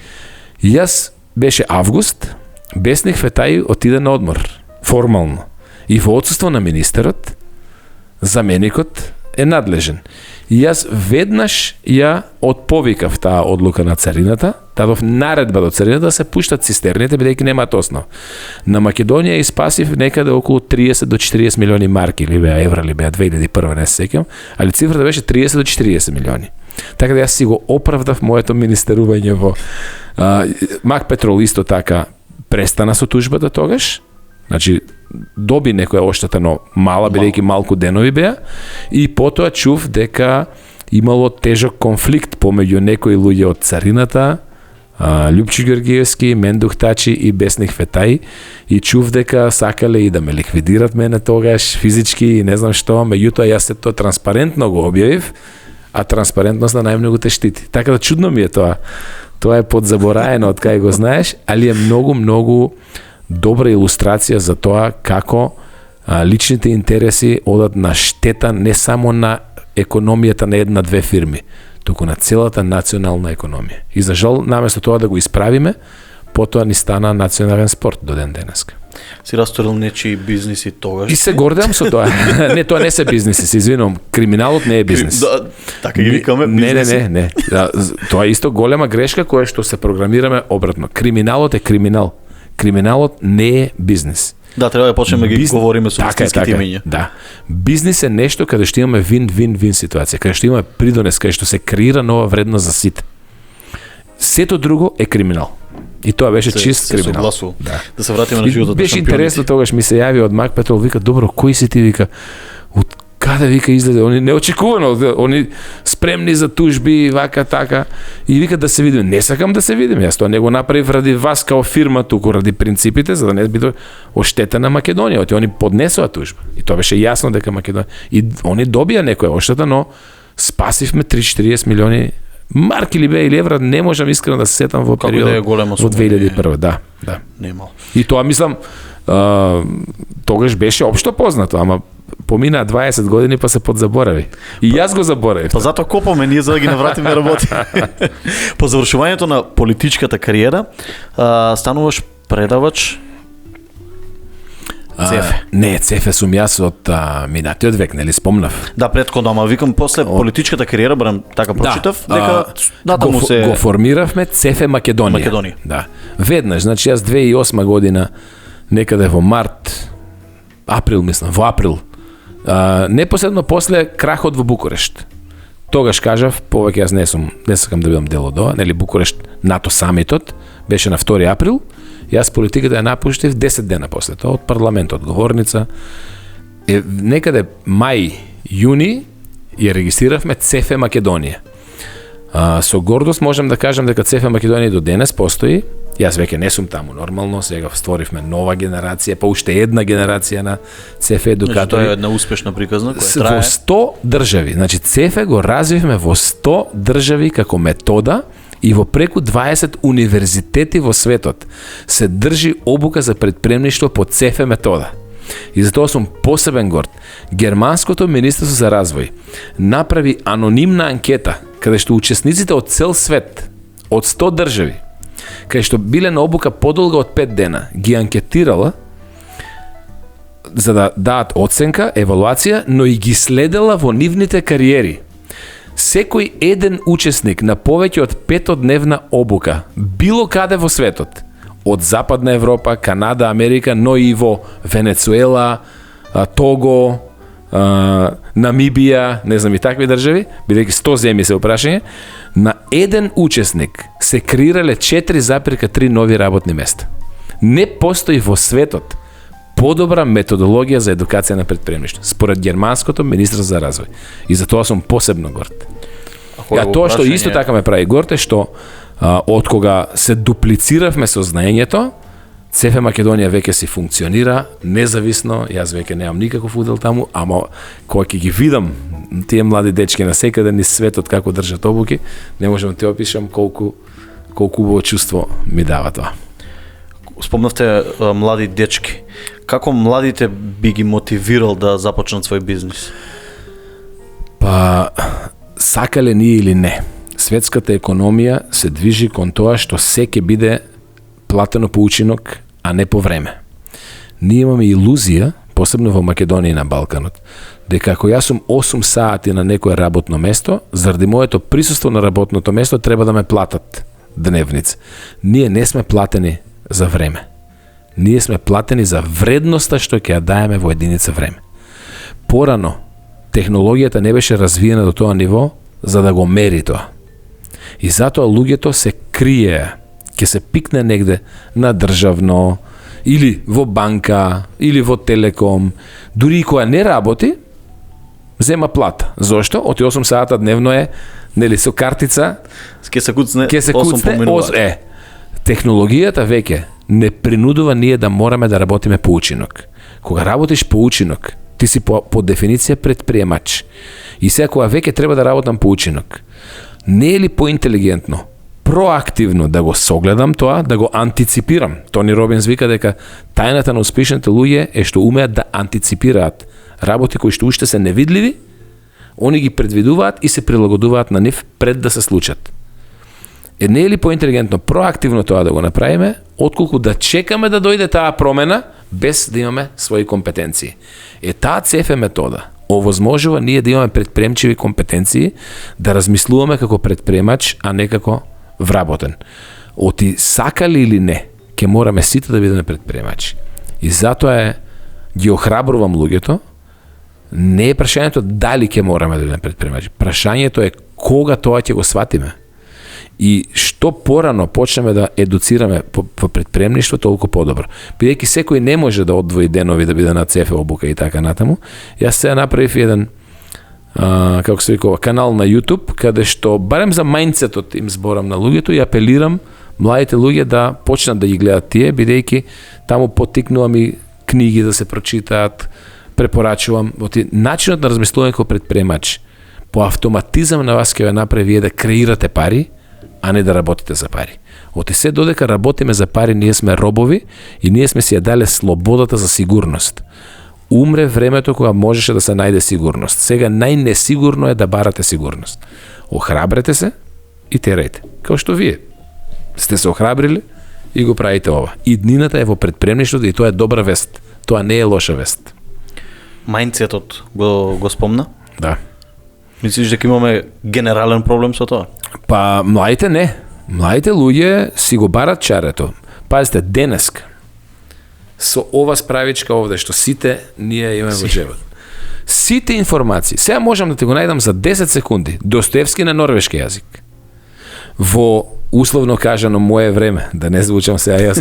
И јас беше август, Бесник Фетај отиде на одмор. Формално. И во отсуство на министерот, заменикот е надлежен. И јас веднаш ја отповикав таа одлука на царината, дадов наредба до царината да се пуштат цистерните, бидејќи немаат основ. На Македонија испасив некаде околу 30 до 40 милиони марки, или беа евра, или беа 2001, не се сеќам, али цифрата беше 30 до 40 милиони. Така да јас си го оправдав моето министерување во Макпетрол исто така престана со тужбата тогаш. Значи, доби некоја оштета, но мала, бидејќи малку денови беа, и потоа чув дека имало тежок конфликт помеѓу некои луѓе од царината, Лјупчо Ѓоргиевски, Мендух Тачи и Бесник Фетај, и чув дека сакале и да ме ликвидират мене тогаш физички и не знам што, меѓутоа јас се тоа транспарентно го објавив, а транспарентноста најмногу те штити. Така да чудно ми е тоа. Тоа е подзабораено од кај го знаеш, али е многу добра илустрација за тоа како личните интереси одат на штета не само на економијата на една-две фирми, туку на целата национална економија. И за жал, наместо тоа да го исправиме, потоа ни стана национален спорт до ден денеска. Си расторил нечии бизниси тогаш? И се гордеам со тоа. Не, тоа не се бизниси, се извинувам. Криминалот не е бизнис. Да, така ги викаме бизниси. Не. Тоа е исто голема грешка која што се програмираме обратно. Криминалот е криминал. Криминалот не е бизнис. Да, треба да почнеме ги говориме со вистинските имиња. Да. Бизнис е нешто каде што имаме вин-вин-вин ситуација, каде што имаме придонес, каде што се креира нова вредност за сите. Сето друго е криминал. И тоа беше чист криминал. Да се вратиме на животот на Беше шампионите. интересно, тогаш ми се јави од Мак Петрол, вика, добро, кои си ти, вика, од каде, вика, изгледа, они неочекувано, они спремни за тужби, вака, така, и вика да се видиме. Не сакам да се видиме, јас тоа не го направив ради вас као фирма, туку ради принципите, за да не биде оштета на Македонија, оти они поднесоа тужба. И тоа беше јасно дека Македонија, и они добија некоја оштета, но спасивме 30-40 милиони марки или евра, не можам искрено да се сетам во период во 2001. Да. Нема. И тоа мислам тогаш беше општо познато, ама помина 20 години па се подзаборави. И јас го заборавив. Па затоа копаме ние за да ги навратиме работи. По завршувањето на политичката кариера, стануваш предавач Цефе. Не, Цефе сум јас од минатиот век, нели спомнав. Да, претходно, ама викам после политичката кариера, барем така прочитав, дека натаму се го формиравме Цефе Македонија. Да. Веднаш, значи јас 2008 година некаде во март, април мислам, во април. Непосредно после крахот во Букурешт. Тогаш кажав, повеќе јас не сакам да бидам дел од ова, нели Букурешт НАТО самитот беше на 2 април. Јас политиката ја напуштив 10 дена после тоа, од парламентот, говорница. Некаде мај, јуни, ја регистриравме Цефе Македонија. Со гордост можам да кажам дека Цефе Македонија до денес постои. Јас веќе не сум таму нормално, сега створивме нова генерација, па уште една генерација на Цефе едукатори. Тоа е една успешна приказна која трае. Во 100 држави, значи Цефе го развивме во 100 држави како метода, и во преку 20 универзитети во светот се држи обука за предпремништво по Цефе метода. И затоа сум посебен горд. Германското министерство за развој направи анонимна анкета каде што учесниците од цел свет, од 100 држави, каде што биле на обука подолга од 5 дена, ги анкетирала за да даат оценка, евалуација, но и ги следела во нивните кариери. Секој еден учесник на повеќе од 5-дневна обука, било каде во светот, од Западна Европа, Канада, Америка, но и во Венецуела, Того, Намибија, не знам и такви држави, бидејќи 100 земји се опрашање, на еден учесник се креирале 4,3 нови работни места. Не постои во светот подобра методологија за едукација на предпремништво, според германското министерство за развој. И за тоа сум посебно горд. Тоа што исто така ме прави горд е што од кога се дуплициравме со знаењето, Цефе Македонија веќе си функционира независно, јас веќе немам никаков удел таму, ама кога ќе ги видам тие млади дечки на секаде низ светот како држат обуки, не можам да ти опишам колку убаво чувство ми дава тоа. Спомнавте млади дечки. Како младите би ги мотивирал да започнат свој бизнис? Па, сакале ние или не, светската економија се движи кон тоа што се ќе биде платено по учинок, а не по време. Ние имаме илузија, посебно во Македонија и на Балканот, дека ако јас сум 8 сати на некое работно место, заради моето присуство на работното место треба да ме платат дневница. Ние не сме платени за време. Ние сме платени за вредноста што ќе ја даеме во единица време. Порано, технологијата не беше развиена до тоа ниво за да го мери тоа. И затоа луѓето се криеа, ќе се пикне негде на државно, или во банка, или во телеком, дури и која не работи, зема плата. Зошто? Од 8 сата дневно е, нели, со картица, ќе се куцне 8 по минута. Технологијата веќе не принудува ние да мораме да работиме по учинок. Кога работиш по учинок, ти си по дефиниција предприемач. И сега кога веќе треба да работам по учинок, не е ли поинтелигентно, проактивно да го согледам тоа, да го антиципирам? Тони Робинс вика дека тајната на успешните луѓе е што умеат да антиципираат работи кои што уште се невидливи, они ги предвидуваат и се прилагодуваат на нив пред да се случат. Не е ли поинтелигентно, проактивно тоа да го направиме, отколку да чекаме да дојде таа промена без да имаме своји компетенции. Таа Цефе метода овозможува ние да имаме предпремчиви компетенции, да размислуваме како предпремач, а не како вработен. Оти сакали или не, ќе мораме сите да бидеме предприемачи. И затоа ги охрабрувам луѓето, не е прашањето дали ќе мораме да бидеме предприемачи. Прашањето е кога тоа ќе го сватиме. И што порано почнеме да едуцираме по предприемништво, толку подобро. Бидејќи секој не може да одвои денови да биде на цефе обука и така натаму, јас сега направив еден како се викува, канал на YouTube, каде што барем за мајндсетот им зборам на луѓето и апелирам младите луѓе да почнат да ги гледат тие, бидејќи таму поттикнувам и книги да се прочитаат, препорачувам. Начинот на размислување како предприемач по автоматизам на вас ќе ве направи да креирате пари, а не да работите за пари. Оти се додека работиме за пари, ние сме робови и ние сме си ја дале слободата за сигурност. Умре времето кога можеше да се најде сигурност. Сега најнесигурно е да барате сигурност. Охрабрете се и терајте. Као што вие сте се охрабрили и го правите ова. И днината е во предпремништвото и тоа е добра вест. Тоа не е лоша вест. Мајндсетот го спомна? Да. Мислиш дека имаме генерален проблем со тоа? Па младите не. Младите луѓе си го барат чарето. Пазите, денеска со ова справичка овде што сите ние имаме во джебот. Сите информации. Сега можам да те го најдам за 10 секунди. Достоевски на норвешки јазик. Во условно кажано мое време, да не звучам сега јас.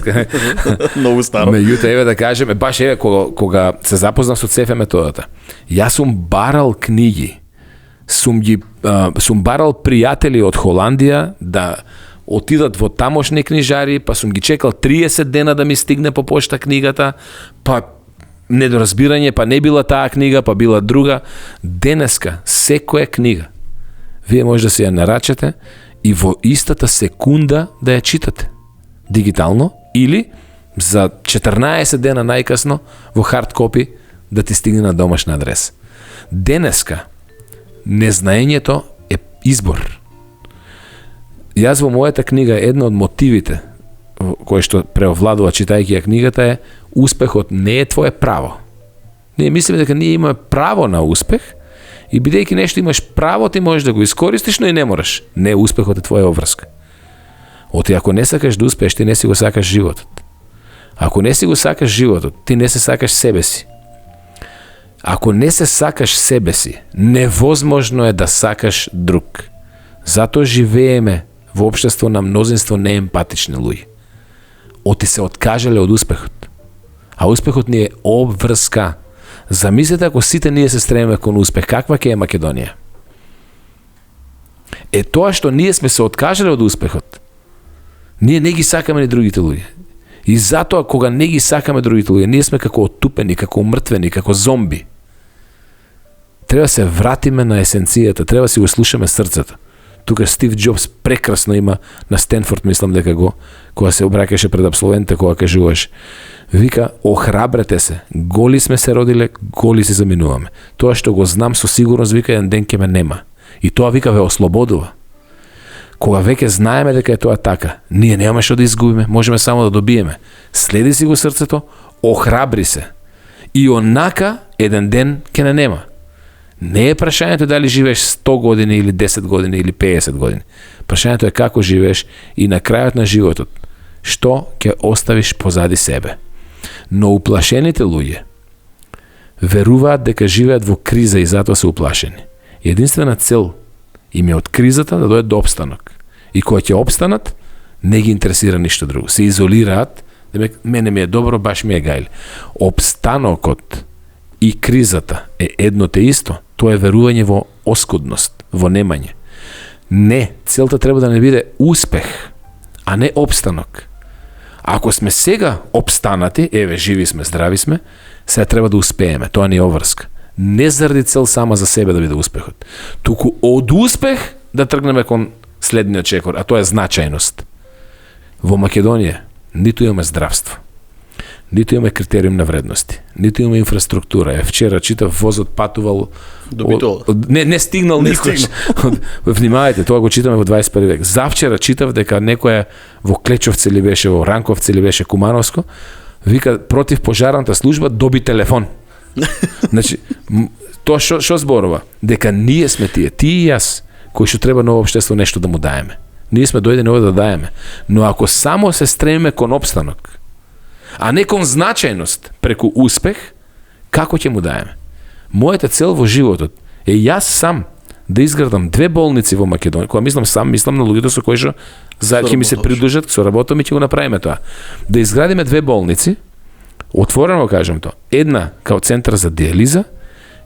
Многу старо. Меѓутоа еве да кажеме, баш еве кога се запознав со ЦФ методата. Јас сум барал книги. Сум барал пријатели од Холандија да отидат во тамошни книжари, па сум ги чекал 30 дена да ми стигне по пошта книгата, па недоразбирање, па не била таа книга, па била друга. Денеска, секоја книга, вие може да се ја нарачете и во истата секунда да ја читате. Дигитално или за 14 дена најкасно во хард копи да ти стигне на домашна адреса. Денеска, незнаењето е избор. Јас во мојата книга едно од мотивите кој што преовладува читајќи ја книгата е успехот не е твое право. Ние мислиме дека ние имаме право на успех и бидејќи нешто имаш право, ти можеш да го искористиш, но и не мораш. Не, успехот е твоја обврска. Оти ако не сакаш да успееш, ти не си го сакаш животот. Ако не си го сакаш животот, ти не се сакаш себе си. Ако не се сакаш себе си, невозможно е да сакаш друг. Затоа живееме во општество на мнозинство неемпатични луѓе. Оти се откажале од успехот. А успехот ни е обврска. Замислете ако сите ние се стремиме кон успех, каква ќе е Македонија? Е тоа што ние сме се откажале од успехот. Ние не ги сакаме ни другите луѓе. И затоа кога не ги сакаме другите луѓе, ние сме како отупени, како умртвени, како зомби. Треба се вратиме на есенцијата, треба си го слушаме срцето. Тука Стив Джобс прекрасно има на Стенфорд, мислам дека кога се обраќаше пред абсолвентите, кога кажуваш, вика, охрабрете се, голи сме се родиле, голи се заминуваме. Тоа што го знам со сигурност, вика, еден ден ќе ме нема. И тоа, вика, ве ослободува. Кога веќе знаеме дека е тоа така, ние немаме што да изгубиме, можеме само да добиеме. Следи си го срцето, охрабри се. И онака еден ден ќе не нема. Не е прашањето дали живееш 100 години или 10 години или 50 години. Прашањето е како живееш и на крајот на животот што ќе оставиш позади себе. Но уплашените луѓе веруваат дека живеат во криза и затоа се уплашени. Единствена цел им е од кризата да дојдат до опстанок. И кога ќе опстанат, не ги интересира ништо друго. Се изолираат, демек мене ми е добро, баш ми е гајле. Опстанокот и кризата е едно те исто. Тоа е верување во оскудност, во немање. Не, целта треба да не биде успех, а не опстанок. Ако сме сега опстанати, еве, живи сме, здрави сме, сега треба да успееме, тоа не е обврска. Не заради цел сама за себе да биде успехот. Туку од успех да тргнеме кон следниот чекор, а тоа е значајност. Во Македонија ниту имаме здравство, ниту имаме критериум на вредности, ниту имаме инфраструктура. Вчера читав возот патувал не стигнал никош. Внимавајте, тоа го читаме во 21 век. Завчера читав дека некоја во Клечовци или беше во Ранковци или беше Кумановско, вика против пожарната служба доби телефон. Значи, тоа што зборува? Дека ние сме тие, ти и јас, кои што треба ново општество нешто да му даеме. Ние сме дојдени овде да даеме. Но ако само се стремиме кон опстанок, а не кон значајност преку успех, како ќе му даеме? Мојата цел во животот е јас сам да изградам 2 болници во Македонија. Кога мислам сам, мислам на луѓето со кои што ќе ми се придружат, со работа ми ќе го направиме тоа. Да изградиме 2 болници, отворено кажам тоа. Една као центар за диализа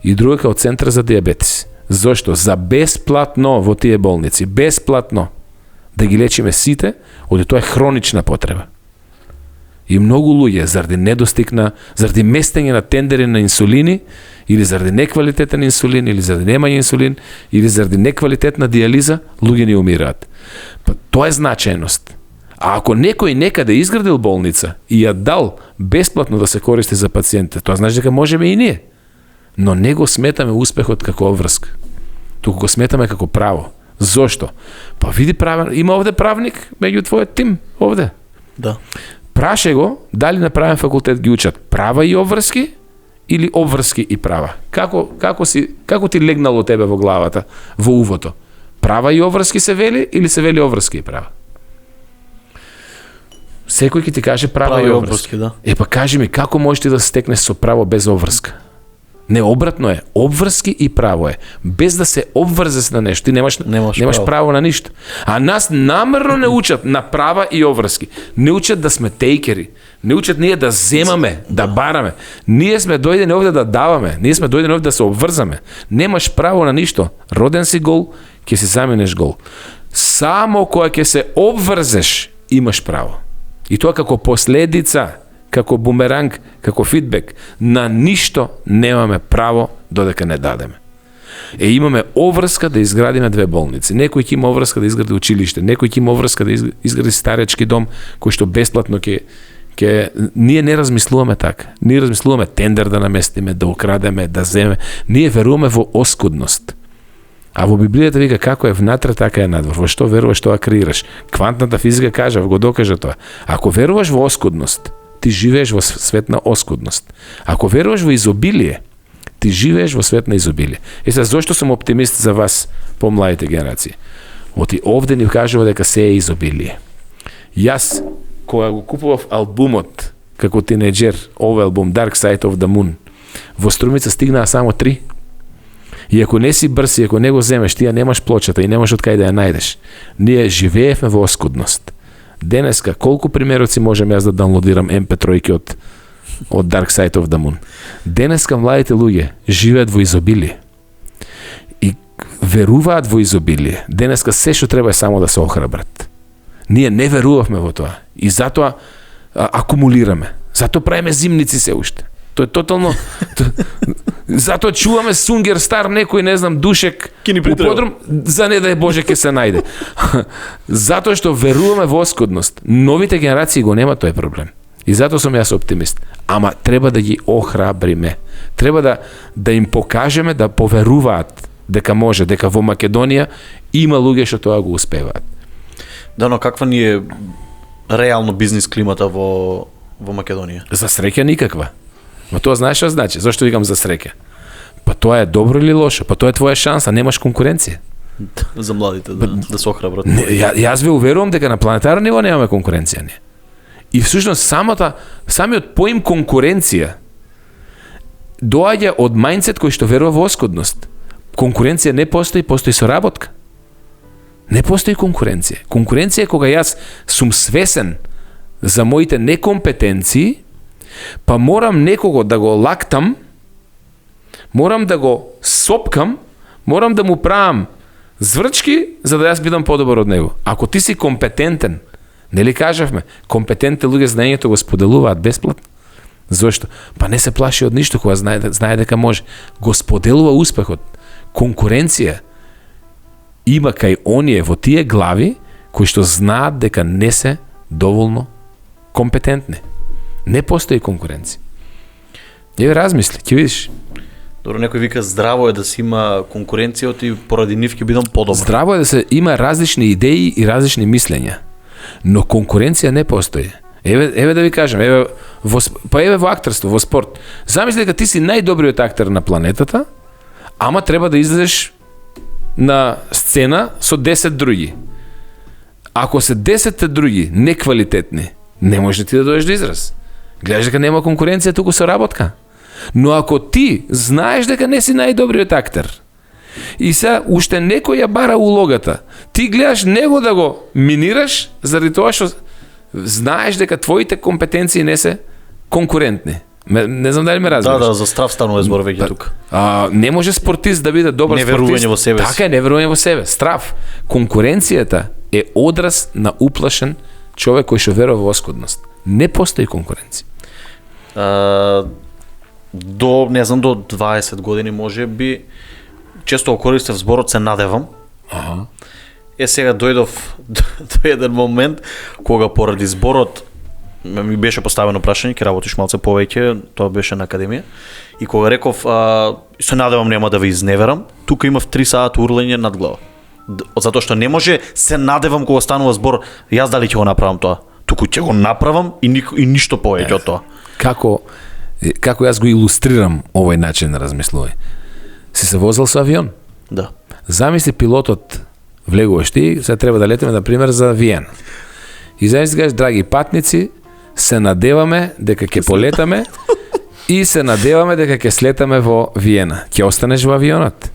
и друга као центар за диабетис. Зошто? За бесплатно во тие болници, бесплатно да ги лечиме сите, оде тоа е хронична потреба. И многу луѓе заради недостигна, заради местење на тендери на инсулини, или заради неквалитетен инсулин, или заради немање инсулин, или заради неквалитетна диализа, луѓе не умираат. Па тоа е значајност. А ако некој некаде изградил болница и ја дал бесплатно да се користи за пациентите, тоа значи дека можеме и ние. Но не го сметаме успехот како обврска. Туку го сметаме како право. Зошто? Па види има овде правник меѓу твојот тим овде. Да. Праше го дали на правен факултет ги учат права и обврски или обврски и права. Како ти легнало тебе во главата, во увото? Права и обврски се вели или се вели обврски и права? Секој ќе ти каже права и обврски. Да. Па кажи ми, како можеш ти да стекнеш со право без обврска? Не, обратно е. Обврски и право е. Без да се обврзеш на нешто, ти немаш право на ништо. А нас намерно не учат на права и обврски. Не учат да сме тейкери. Не учат ние да земаме, да бараме. Ние сме дојдени овде да даваме. Ние сме дојдени овде да се обврзаме. Немаш право на ништо. Роден си гол, ќе си заминеш гол. Само кога ќе се обврзеш, имаш право. И тоа како последица, како бумеранг, како фидбек, на ништо немаме право додека не дадеме. Имаме обврска да изградиме 2 болници. Некој ќе има обврска да изгради училиште, некој ќе има обврска да изгради старечки дом, кој што бесплатно ние не размислуваме така. Ние размислуваме тендер да наместиме, да украдеме, да земеме. Ние веруваме во оскудност. А во Библијата вика како е внатре, така е надвор. Во што веруваш, тоа креираш. Квантната физика го докажа тоа. Ако веруваш во оскудност, ти живееш во свет на оскудност. Ако веруваш во изобилие, ти живееш во свет на изобилие. Сега, зошто сум оптимист за вас, помладите генерации? Оти овде ни кажува дека се е изобилие. Јас, кога го купував албумот, како тинеџер, овој албум, Dark Side of the Moon, во Струмица стигнаа само 3. И ако не си брз, и ако не го земеш, ти ја немаш плочата и немаш од кај да ја најдеш. Ние живеевме во оскудност. Денеска, колку примероци можем јас да даунлодирам MP3 од Dark Side of the Moon? Денеска младите луѓе живеат во изобилие. И веруваат во изобилие. Денеска се што треба е само да се охрабрат. Ние не верувавме во тоа. И затоа акумулираме. Затоа правиме зимници се уште. Тоа е тотално... Затоа чуваме Сунгер Стар, некој, не знам, душек у подрум, за не дај Боже ке се најде. Затоа што веруваме во оскудност. Новите генерации го нема тој проблем. И затоа сум јас оптимист. Ама треба да ги охрабриме. Треба да им покажеме да поверуваат дека може, дека во Македонија има луѓе што тоа го успеваат. Да, но каква ни е реално бизнис климата во Македонија? За среќа никаква. Ма тоа знаеш што значи? Зошто викам за среќа? Па тоа е добро или лошо? Па тоа е твоја шанса, немаш конкуренција. За младите да се охрабрат. Јас ве уверувам дека на планетарно ниво немаме конкуренција ние. И всушност самиот поим конкуренција доаѓа од мајндсет кој што верува во оскудност. Конкуренција не постои, постои соработка. Не постои конкуренција. Конкуренција е кога јас сум свесен за моите некомпетенции, па морам некого да го лактам, морам да го сопкам, морам да му правам зврчки, за да јас бидам подобар од него. Ако ти си компетентен, нели кажавме, компетентните луѓе знаењето го споделуваат бесплатно. Зошто? Па не се плаши од ништо кога знае дека може. Го споделува успехот. Конкуренција има кај оние во тие глави кои што знаат дека не се доволно компетентни. Не постои конкуренција. Еве размисли, ќе видиш. Добро, некој вика здраво е да се има конкуренција и поради нив ќе бидам подобар. Здраво е да се има различни идеи и различни мислења. Но конкуренција не постои. Еве да ви кажам, еве во актерство, во спорт. Замисли дека ти си најдобриот актер на планетата, ама треба да излезеш на сцена со 10 други. Ако се 10 други неквалитетни, не може ти да дојдеш до израз. Гледаш дека нема конкуренција туку со работка. Но ако ти знаеш дека не си најдобриот актер и се уште некој ја бара улогата, ти гледаш него да го минираш заради тоа што знаеш дека твоите компетенции не се конкурентни. Не знам дали ме разбираш. Да, за страв станува збор веќе тука. Не може спортист да биде добар спортист. Неверување во себе. Така е, неверување во себе. Страв. Конкуренцијата е одраз на уплашен човек кој што верува во оскудност. Не постои конкуренција. До 20 години може би често го користев зборот се надевам. Сега дојдов до еден момент кога поради зборот ми беше поставено прашање, ќе работиш малце повеќе, тоа беше на академија. И кога реков се надевам нема да ве изневерам, тука имав 3 сати урлење над глава. Затоа што не може се надевам кога станува збор јас дали ќе го направам тоа. Туку ќе го направам и ништо повеќе од тоа. Како јас го илустрирам овој начин на размислување. Си се возел со авион? Да. Замисли пилотот влегуваш ти, сега треба да летиме, например, за Виена. И замисли кажеш, драги патници, се надеваме дека ќе полетаме и се надеваме дека ќе слетаме во Виена. Ќе останеш во авионот?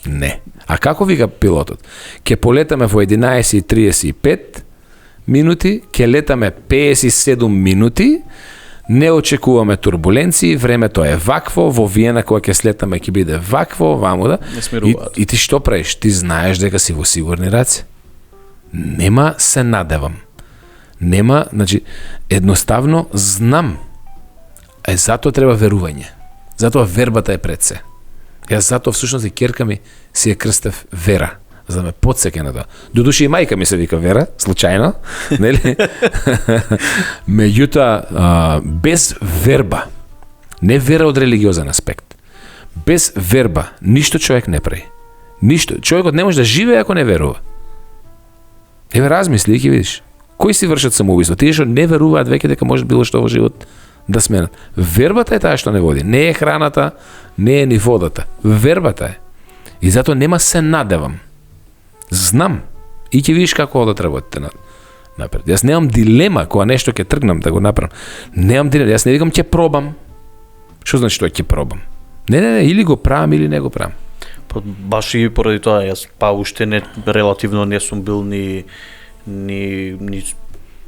Не. А како вика пилотот? Ќе полетаме во 11:35 минути, ќе летаме 57 минути, не очекуваме турбуленции, времето е вакво, во Виена кога ќе слетаме ќе биде вакво, ваму да. И ти што правиш? Ти знаеш дека си во сигурни раце. Нема се надевам. Нема, значи, едноставно знам. Затоа треба верување. Затоа вербата е пред се. Јас затоа всушност и ќерка ми си е крстев Вера, за да ме потсеќа на тоа. Додуше и мајка ми се вика Вера, случајно, нели? Меѓутоа, без верба, не вера од религиозен аспект, без верба, ништо човек не прави. Ништо. Човекот не може да живее ако не верува. Еве размисли и ќе видиш. Кои си вршат самоубиство? Тие што не веруваат веќе дека може било што во живот да сменат. Вербата е таа што не води. Не е храната, не е ни водата. Вербата е. И затоа нема се надевам. Знам. И ќе видиш како одат работите напред. Јас немам дилема кога нешто ќе тргнам да го направам. Немам дилема. Јас не викам ќе пробам. Што значи тоа ќе пробам? Не, или го правам или не го правам. Баш и поради тоа јас уште не релативно не сум бил ни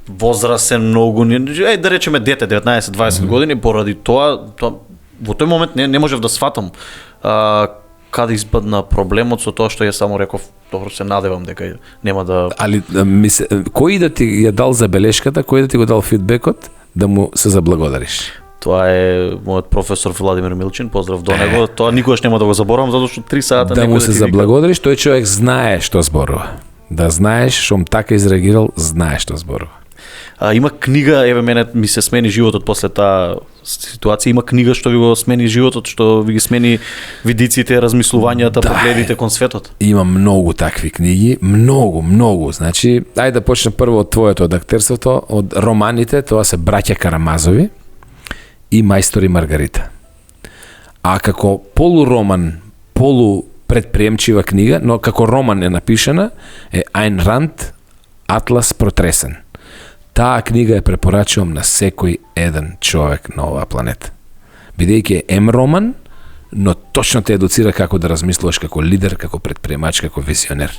возрасен многу, да речеме дете, 19-20 години, поради тоа во тој момент не можев да сватам каде испадна проблемот со тоа што ја само реков, добро се надевам дека нема да... Али кој да ти ја дал забелешката, кој да ти го дал фидбекот, да му се заблагодариш? Тоа е мојот професор Владимир Милчин, поздрав до него. Тоа никогаш нема да го заборавам, затоа што 3 сата да му се заблагодариш, тој човек знае што зборува. Да знаеш, шом така изреагирал, знаеш што зборува. Има книга, еве мене ми се смени животот после таа ситуација, има книга што ви го смени животот, што ви ги смени видиците, размислувањата, погледите кон светот. Има многу такви книги, многу. Значи, ајде да почнем прво од твоето, од актерството, од романите, тоа се Браќа Карамазови и Мајстор и Маргарита. А како полуроман, предприемчива книга, но како роман е напишана, е Айн Ранд, Атлас протресен. Таа книга ја препорачувам на секој еден човек на оваа планета. Бидејќи е роман, но точно те едуцира како да размислуваш како лидер, како предприемач, како визионер.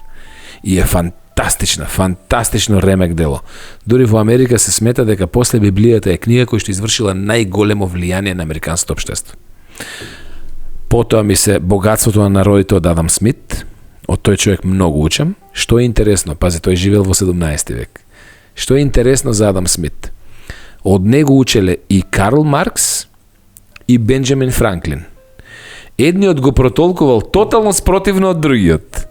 И е фантастично ремек дело. Дури во Америка се смета дека после Библијата е книга која што извршила најголемо влијание на американското општество. Потоа ми се Богатството на народите од Адам Смит. Од тој човек многу учам. Што е интересно? Пази, тој живеел во 17 век. Што е интересно за Адам Смит? Од него учеле и Карл Маркс и Бенџамин Франклин. Едниот го протолкувал тотално спротивно од другиот.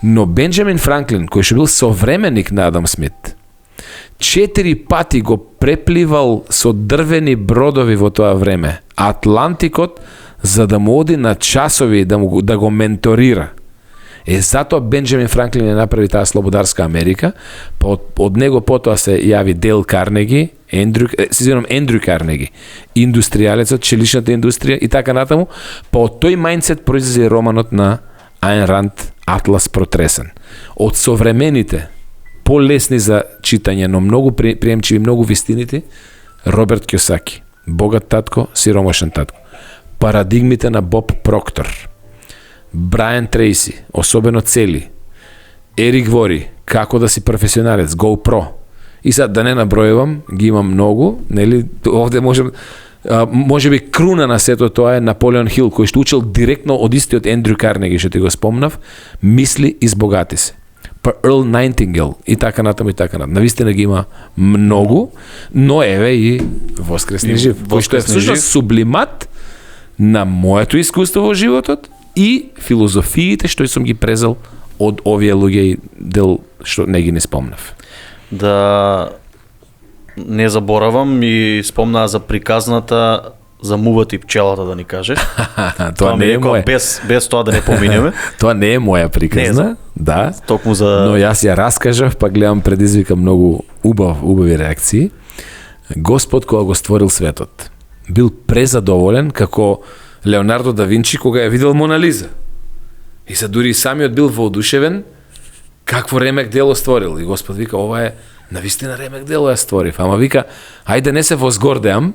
Но Бенџамин Франклин, кој што бил современик на Адам Смит, 4 пати го препливал со дрвени бродови во тоа време Атлантикот, за да му оди на часови да го менторира. Затоа Бенџамин Франклин ја направи таа слободарска Америка, па од него потоа се јави Дейл Карнеги, Ендрю Карнеги, индустријалецот, челичната индустрија и така натаму, па од тој мајндсет произлезе романот на Айн Ранд, Атлас протресен. Од современите полесни за читање, но многу приемчиви, многу вистинити. Роберт Кјосаки, Богат татко, сиромашен татко. Парадигмите на Боб Проктор. Брайан Трейси, особено цели. Ерик Вори, како да си професионалец, GoPro. И сега да не набројувам, ги имам многу, нели, овде може би круна на сето тоа е Наполеон Хил, кој што учил директно од истиот Ендрю Карнеги, што ти го спомнав, мисли и збогати се. Па Ерл Найтингел и така натаму и така натаму. Навистина ги има многу, но еве и Воскресни жив, кој што е всушност сублимат на моето искуство во животот и филозофиите што сум ги презел од овие луѓе и дел што не ги спомнав. Да не заборавам и спомнаа за приказната за мувата и пчелата, да ни кажеш. Тоа не е моја. Без тоа да не поминеме. Тоа не е моја приказна, да. Токму за... Но јас ја раскажав, па гледам предизвика многу убави реакции. Господ кога го створил светот, бил презадоволен како Леонардо да Винчи кога ја видел Мона Лиза. И се дури и самиот бил воодушевен какво ремек дело створил. И Господ вика, ова е навистина ремек дело ја створив. Ама вика, ајде не се возгордеам,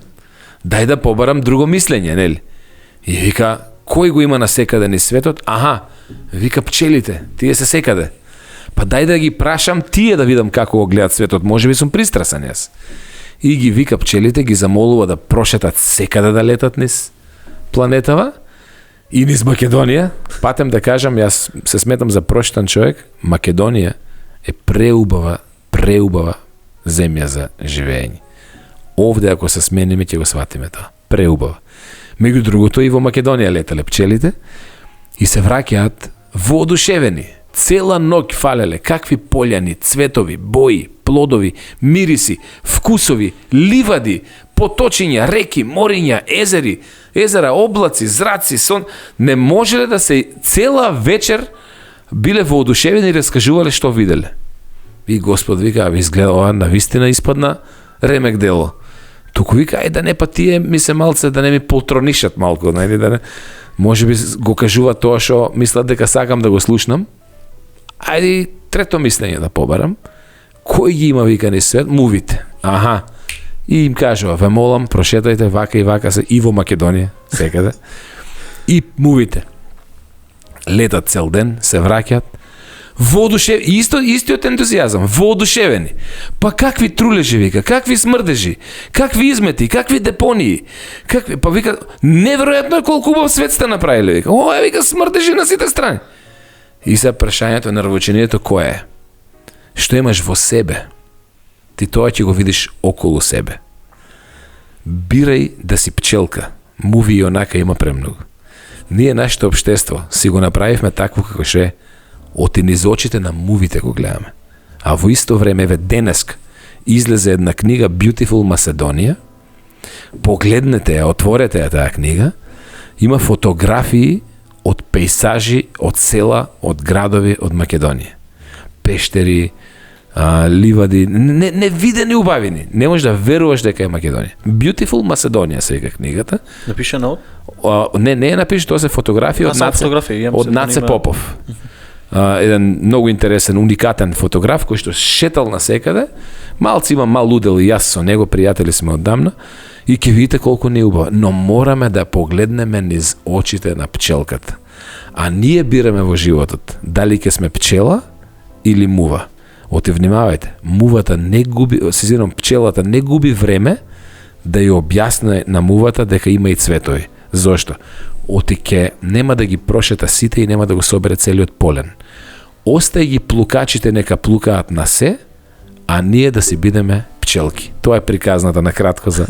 дај да побарам друго мислење, нели? И вика, кој го има на секаде ни светот? Аха, вика пчелите, тие се секаде. Па дај да ги прашам тие да видам како го гледат светот, може би сум пристрасан јас. И ги вика пчелите, ги замолува да прошетат секаде да летат низ планетава и низ Македонија. Патем да кажам, јас се сметам за прошетан човек, Македонија е преубава земја за живење. Овде ако се смениме ќе го сватиме тоа. Преубава. Меѓу другото и во Македонија летале пчелите и се враќаат воодушевени. Цела ноќ фалеле какви пољани, цветови, бои, плодови, мириси, вкусови, ливади, поточиња, реки, мориња, езера, облаци, зраци, сон. Не можеле да се цела вечер биле воодушевени и раскажувале што виделе. И Господ вика, ви изгледа ова навистина испадна ремек дело. Туку вика, ај да не па тие ми се малце да не ми полтронишат малку, најде да не. Може би го кажува тоа што мислат дека сакам да го слушнам. Ајде трето мислење да побарам. Кој ги има вика низ свет? Мувите. Аха. И им кажува, ве молам, прошетајте вака и вака се и во Македонија, секаде. И мувите. Летат цел ден, се враќаат. Воодушевени, истиот ентузијазам, воодушевени. Па какви трулежи вика, какви смрдежи, какви измети, какви депонии, па вика, неверојатно е колку убав свет сте направиле, вика. Ова вика смрдежи на сите страни. И се прашањето на навучението кое е? Што имаш во себе? Ти тоа ќе го видиш околу себе. Бирај да си пчелка. Муви и онака има премногу. Ние нашето општество си го направивме такво како што е. Оти низ очите на мувите го гледаме. А во исто време, еве денеска, излезе една книга Beautiful Macedonia. Погледнете ја, отворете ја таа книга. Има фотографии од пейсажи, од села, од градови, од Македонија. Пештери, ливади, невидени убавини. Не можеш да веруваш дека е Македонија. Beautiful Macedonia се вика книгата. Напишана од? Не е напишано, тоа се фотографија од Наце Попов. Еден многу интересен, уникатен фотограф кој што шетал на секаде. Малци има мал удел и јас со него, пријатели сме оддамна. И ќе видите колку не убаво. Но мораме да погледнеме низ очите на пчелката. А ние бираме во животот дали ќе сме пчела или мува. Оти внимавајте, мувата не губи, пчелата не губи време да ја објасне на мувата дека има и цветови. Зошто? Оти ке нема да ги прошета сите и нема да го собере целиот полен. Остај ги плукачите нека плукаат на се, а ние да си бидеме пчелки. Тоа е приказната на кратко за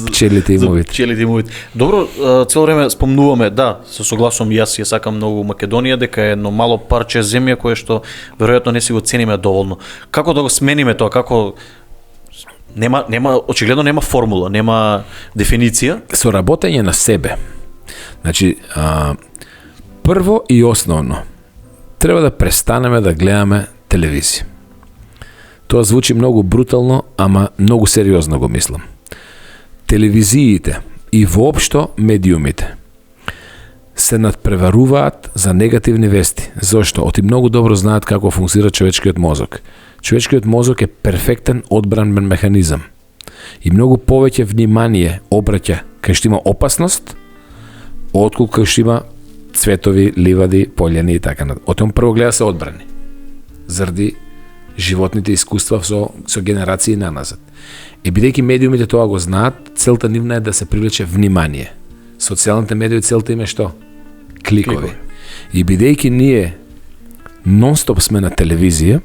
пчелите и мувите. Пчелите и мувите. Добро, цело време спомнуваме, да, се согласувам, јас ја сакам многу Македонија, дека е едно мало парче земја кое што веројатно не си го цениме доволно. Како да го смениме тоа, како нема очигледно нема формула, нема дефиниција. Со работење на себе. Значи, прво и основно, треба да престанеме да гледаме телевизија. Тоа звучи многу брутално, ама многу сериозно го мислам. Телевизиите и воопшто медиумите се надпреваруваат за негативни вести. Зошто? Оти многу добро знаат како функцира човечкиот мозок. Човечкиот мозок е перфектен одбранбен механизам. И многу повеќе внимание обраќа кај што има опасност, отколку кај што има цветови, ливади, полјани и така натаму. Отон прво гледа се одбрани. Заради животните искуства со генерации наназад. И бидејќи медиумите тоа го знаат, целта нивна е да се привлече внимание. Социјалните медии целта им е што? Кликови. И бидејќи ние нон-стоп сме на телевизија,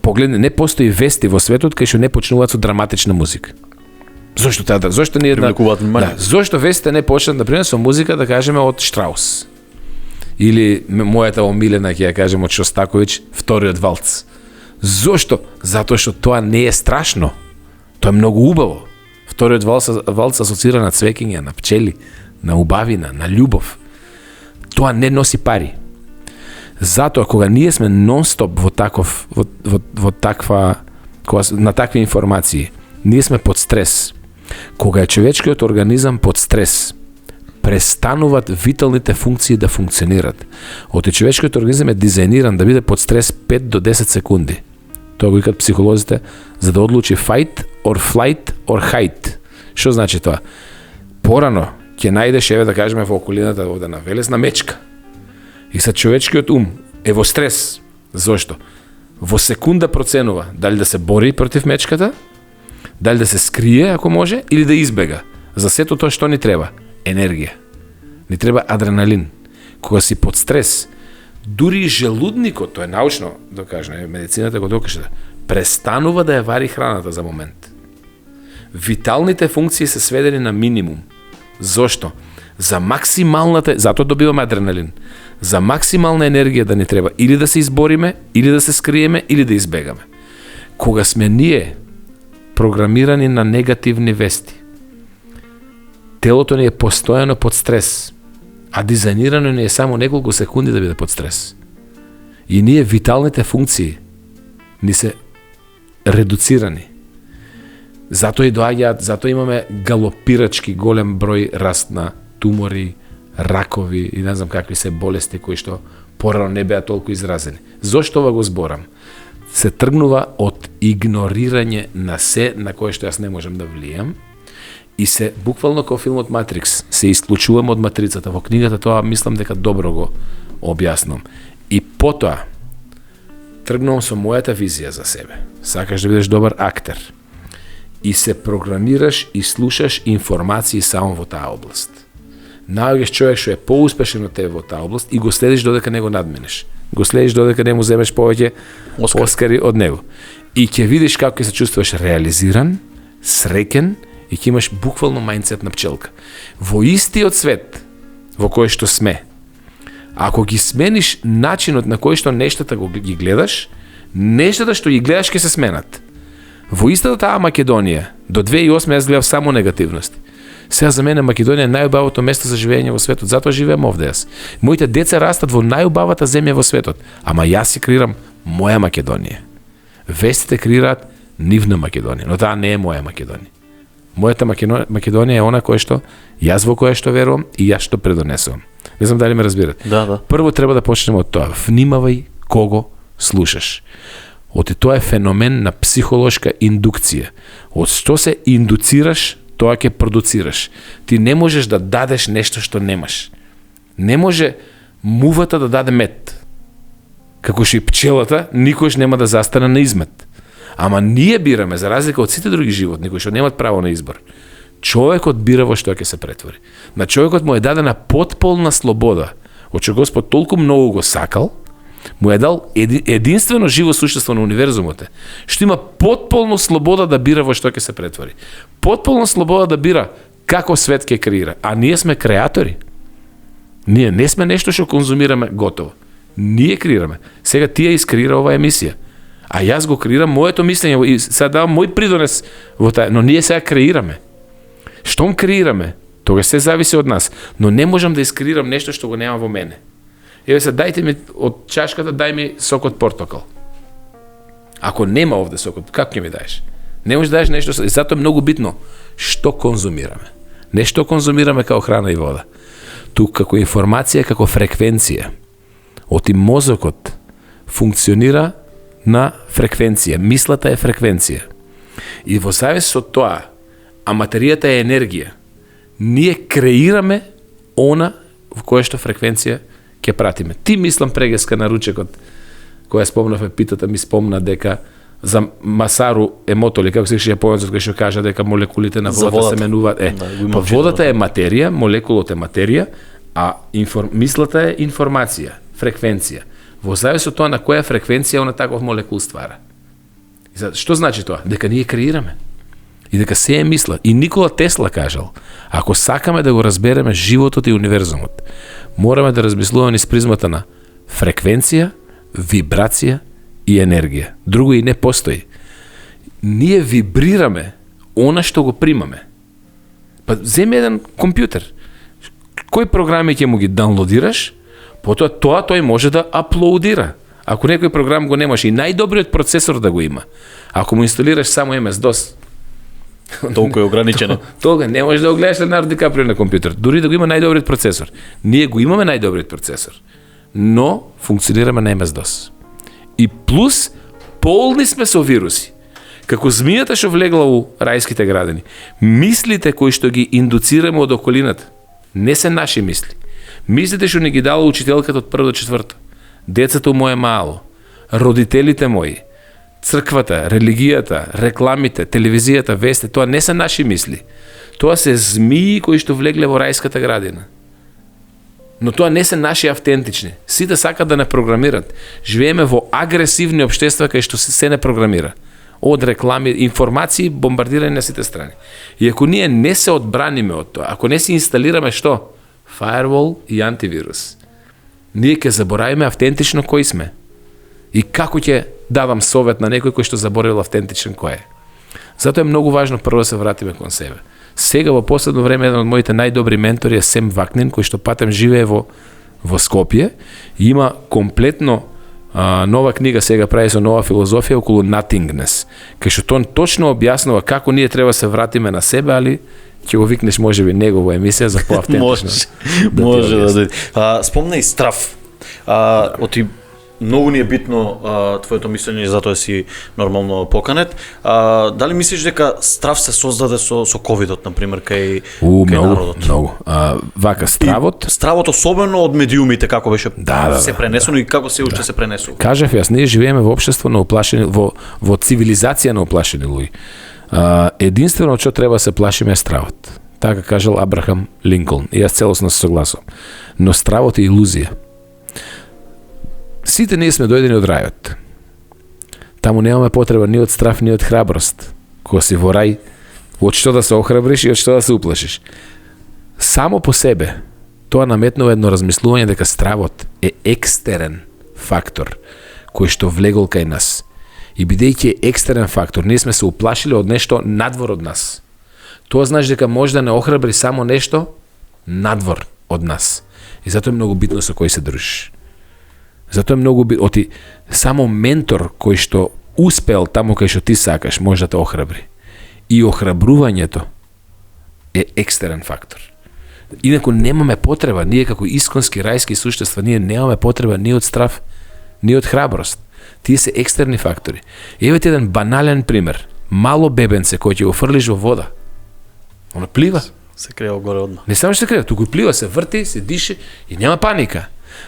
погледне, не постои вести во светот кај што не почнуваат со драматична музика. Зошто таа? Зошто ние зошто вестите не почнат например со музика, да кажеме од Штраус? Или мојата омилена, ќе ја кажем, од Шостаковиќ, вториот валц. Зошто? Затоа што тоа не е страшно. Тоа е многу убаво. Вториот валц асоцира на цвеќење, на пчели, на убавина, на љубов. Тоа не носи пари. Затоа кога ние сме нон-стоп на такви информации, ние сме под стрес. Кога е човечкиот организам под стрес, престануваат виталните функции да функционират. Оти човечкиот организам е дизајниран да биде под стрес 5 до 10 секунди. Тоа го викаат психолозите за да одлучи fight or flight or hide. Што значи тоа? Порано ќе најдеш, еве да кажеме во околината овде на Велес, на мечка. И сад човечкиот ум е во стрес. Зошто? Во секунда проценува дали да се бори против мечката, дали да се скрие ако може или да избега. За сето тоа што ни треба? Енергија. Ни треба адреналин. Кога си под стрес, дури и желудникот, тоа е научно докажано, медицината го докаже, престанува да ја вари храната за момент. Виталните функции се сведени на минимум. Зошто? За максималната, затоа добиваме адреналин. За максимална енергија да ни треба или да се избориме, или да се скриеме, или да избегаме. Кога сме ние програмирани на негативни вести, телото ни е постојано под стрес, а дизајнирано ни е само неколку секунди да биде под стрес. И ние виталните функции ни се редуцирани. Затоа и доаѓаат, затоа имаме галопирачки голем број раст на тумори, ракови и не знам какви се болести кои што порано не беа толку изразени. Зошто ова го зборам? Се тргнува од игнорирање на се на кое што јас не можам да влијам и се буквално како филмот Матрикс се исклучувам од матрицата. Во книгата тоа мислам дека добро го објаснам. И потоа тргнувам со мојата визија за себе. Сакаш да бидеш добар актер и се програмираш и слушаш информации само во таа област. Наоѓаш човек што е поуспешен од тебе во таа област и го следиш додека не го надменеш. Го следиш додека не му земеш повеќе Оскари од него. И ќе видиш како ќе се чувствуваш реализиран, среќен и ќе имаш буквално мајндсет на пчелка. Во истиот свет во кој што сме, ако ги смениш начинот на кој што нештата ги гледаш, нештата што ги гледаш ќе се сменат. Во истата таа Македонија, до 2008 јас гледав само негативности. Сега за мене Македонија е најубавото место за живење во светот, затоа живеам овде јас. Моите деца растат во најубавата земја во светот, ама јас си креирам моја Македонија. Вестите креираат нивна Македонија, но таа не е моја Македонија. Мојата Македонија е она која што јас во која што верувам и јас што предонесувам. Не знам дали ме разбирате. Да. Прво треба да почнеме од тоа. Внимавај кого слушаш. Оти тоа е феномен на психолошка индукција. Од што се индуцираш, тоа ќе продуцираш. Ти не можеш да дадеш нешто што немаш. Не може мувата да даде мед. Како што и пчелата никош нема да застане на измет. Ама ние бираме, за разлика од сите други животни кои што немаат право на избор. Човекот бира во што ќе се претвори. На човекот му е дадена потполна слобода. Од што Господ толку многу го сакал, му е дал единствено живо суштество на универзумот, што има потполно слобода да бира во што ќе се претвори. Потполно слобода да бира како свет ќе креира. А ние сме креатори. Ние не сме нешто што конзумираме готово. Ние креираме. Сега ти ја искреира оваа емисија. А јас го креирам моето мислење и сега давам мој придонес во таа, но ние сега креираме. Штом креираме, тога се зависи од нас, но не можам да искреирам нешто што го нема во мене. Еве се, дајте ми од чашката, дај ми сок од портокал. Ако нема овде сокот, како ќе ми даеш? Не можеш да даеш нешто, затоа е многу битно што конзумираме. Не што конзумираме као храна и вода. туку како информација, како фреквенција. Оти мозокот функционира на фреквенција, мислата е фреквенција. И во завис од тоа, а материјата е енергија, ние креираме она во која што фреквенција ќе пратиме. Ти мислам прегеска на ручекот, која спомнавме питата, ми спомна дека за Масару Емото, или како се беше јапонецот кој што кажа дека молекулите на водата се менуваат. Па водата е материја, молекулот е материја, а мислата е информација, фреквенција. Во завис од тоа на која фреквенција она таков молекул ствара. Што значи тоа? Дека ние креираме. И дека се е мисла. И Никола Тесла кажал, ако сакаме да го разбереме животот и универзумот, мораме да размислуваме низ призмата на фреквенција, вибрација и енергија. Друго и не постои. Ние вибрираме она што го примаме. Па земи еден компјутер. Кои програми ќе му ги даунлодираш, потоа тоа тој може да аплоудира. Ако некој програм го немаш и најдобриот процесор да го има, ако му инсталираш само MS-DOS, толку е ограничено. Тога не можеш да го гледаш Леонардо Ди Каприо на компјутер, дури да го има најдобриот процесор. Ние го имаме најдобриот процесор, но функционираме на MS-DOS. И плюс, полни сме со вируси. Како змијата што влегла у рајските градини. Мислите кои што ги индуцираме од околината, не се наши мисли. Мислите што ни ги дала учителката од 1 до 4. Децата мое мало, родителите мои, црквата, религијата, рекламите, телевизијата, весте, тоа не се наши мисли. Тоа се змии кои што влегле во рајската градина. Но тоа не се наши автентични. Сите сакат да не програмират. Живееме во агресивни општества кај што се не програмира. Од реклами, информации бомбардирани на сите страни. И ако ние не се одбраниме од тоа, ако не си инсталираме што? Firewall и антивирус. Ние ќе заборавиме автентично кои сме. И како ќе давам совет на некој кој што заборавил автентичен кој е. Затоа е многу важно прво да се вратиме кон себе. Сега во последно време еден од моите најдобри ментори е Сем Вакнин, кој што патем живее во Скопје и има комплетно нова книга сега прави со нова филозофија околу nothingness, кај што тоа точно објаснува како ние треба се вратиме на себе, али ќе го викнеш можеби него во емисија за поавтентично. Може да. Спомна и страв. Оти многу ни е битно твоето мислење, затоа си нормално поканет. Дали мислиш дека страв се создаде со ковидот, например, кај народот? Многу. Вака, стравот особено од медиумите, како беше се пренесено и како се уште се пренесува. Кажав јас, ние живееме во општество на уплашени, во цивилизација на уплашени луѓе. Единствено што треба се плашиме е стравот. Така кажал Абрахам Линколн. И јас целосно се согласувам. Но стравот е илузија. Сите ние сме дојдени од рајот. Таму немаме потреба ни од страв, ни од храброст. Кога си во рај, од што да се охрабриш и од што да се уплашиш. Само по себе, тоа наметнува едно размислување дека стравот е екстерен фактор кој што влегол кај нас. И бидејќи е екстерен фактор, ние сме се уплашиле од нешто надвор од нас. Тоа значи дека може да не охрабри само нешто надвор од нас. И затоа е многу битно со кој се дружиш. Затоа е многу битно. Оти само ментор кој што успел таму кај што ти сакаш може да те охрабри. И охрабрувањето е екстерен фактор. Инаку немаме потреба, ние како исконски рајски суштества, ние немаме потреба ни од страв, ни од храброст. Тие се екстерни фактори. Еве ти еден банален пример. Мало бебенце кој ќе го фрлиш во вода. Оно плива. Се крева горе одма. Не само што се крева, туку плива, се врти, се дише и нема паника.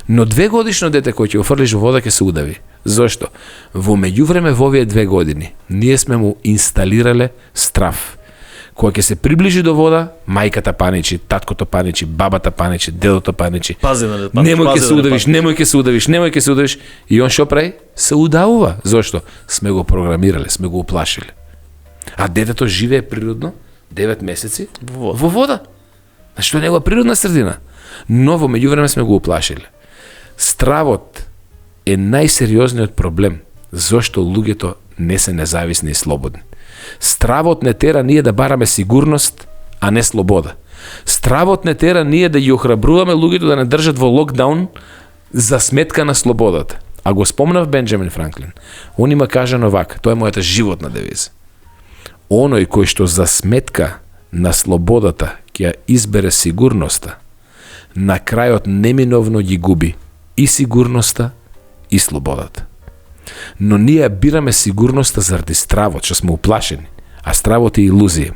Но 2 годишно дете кој ќе го фрлиш во вода ќе се удави. Зошто? Во меѓувреме во овие 2 години ние сме му инсталирале страв. Кога ќе се приближи до вода, мајката паничи, таткото паничи, бабата паничи, дедото паничи. Пази да не паничи. Немој ќе се удавиш, немој ќе се удавиш, немој ќе се удавиш. И он што прави? Се удавува. Зошто? Сме го програмирале, сме го уплашиле. А детето живее природно 9 месеци во вода. Значи тоа негова природна средина. Но во меѓувреме сме го уплашиле. Стравот е најсериозниот проблем зошто луѓето не се независни и слободни. Стравот не тера ние да бараме сигурност, а не слобода. Стравот не тера ние да ги охрабруваме луѓето да не држат во локдаун за сметка на слободата. А го спомнав Бенџамин Франклин. Он има кажано вака, тоа е мојата животна девиза. Оној кој што за сметка на слободата ќе избере сигурноста, на крајот неминовно ги губи и сигурноста и слободата. Но ние бираме сигурноста заради стравот, што сме уплашени, а стравот е илузија.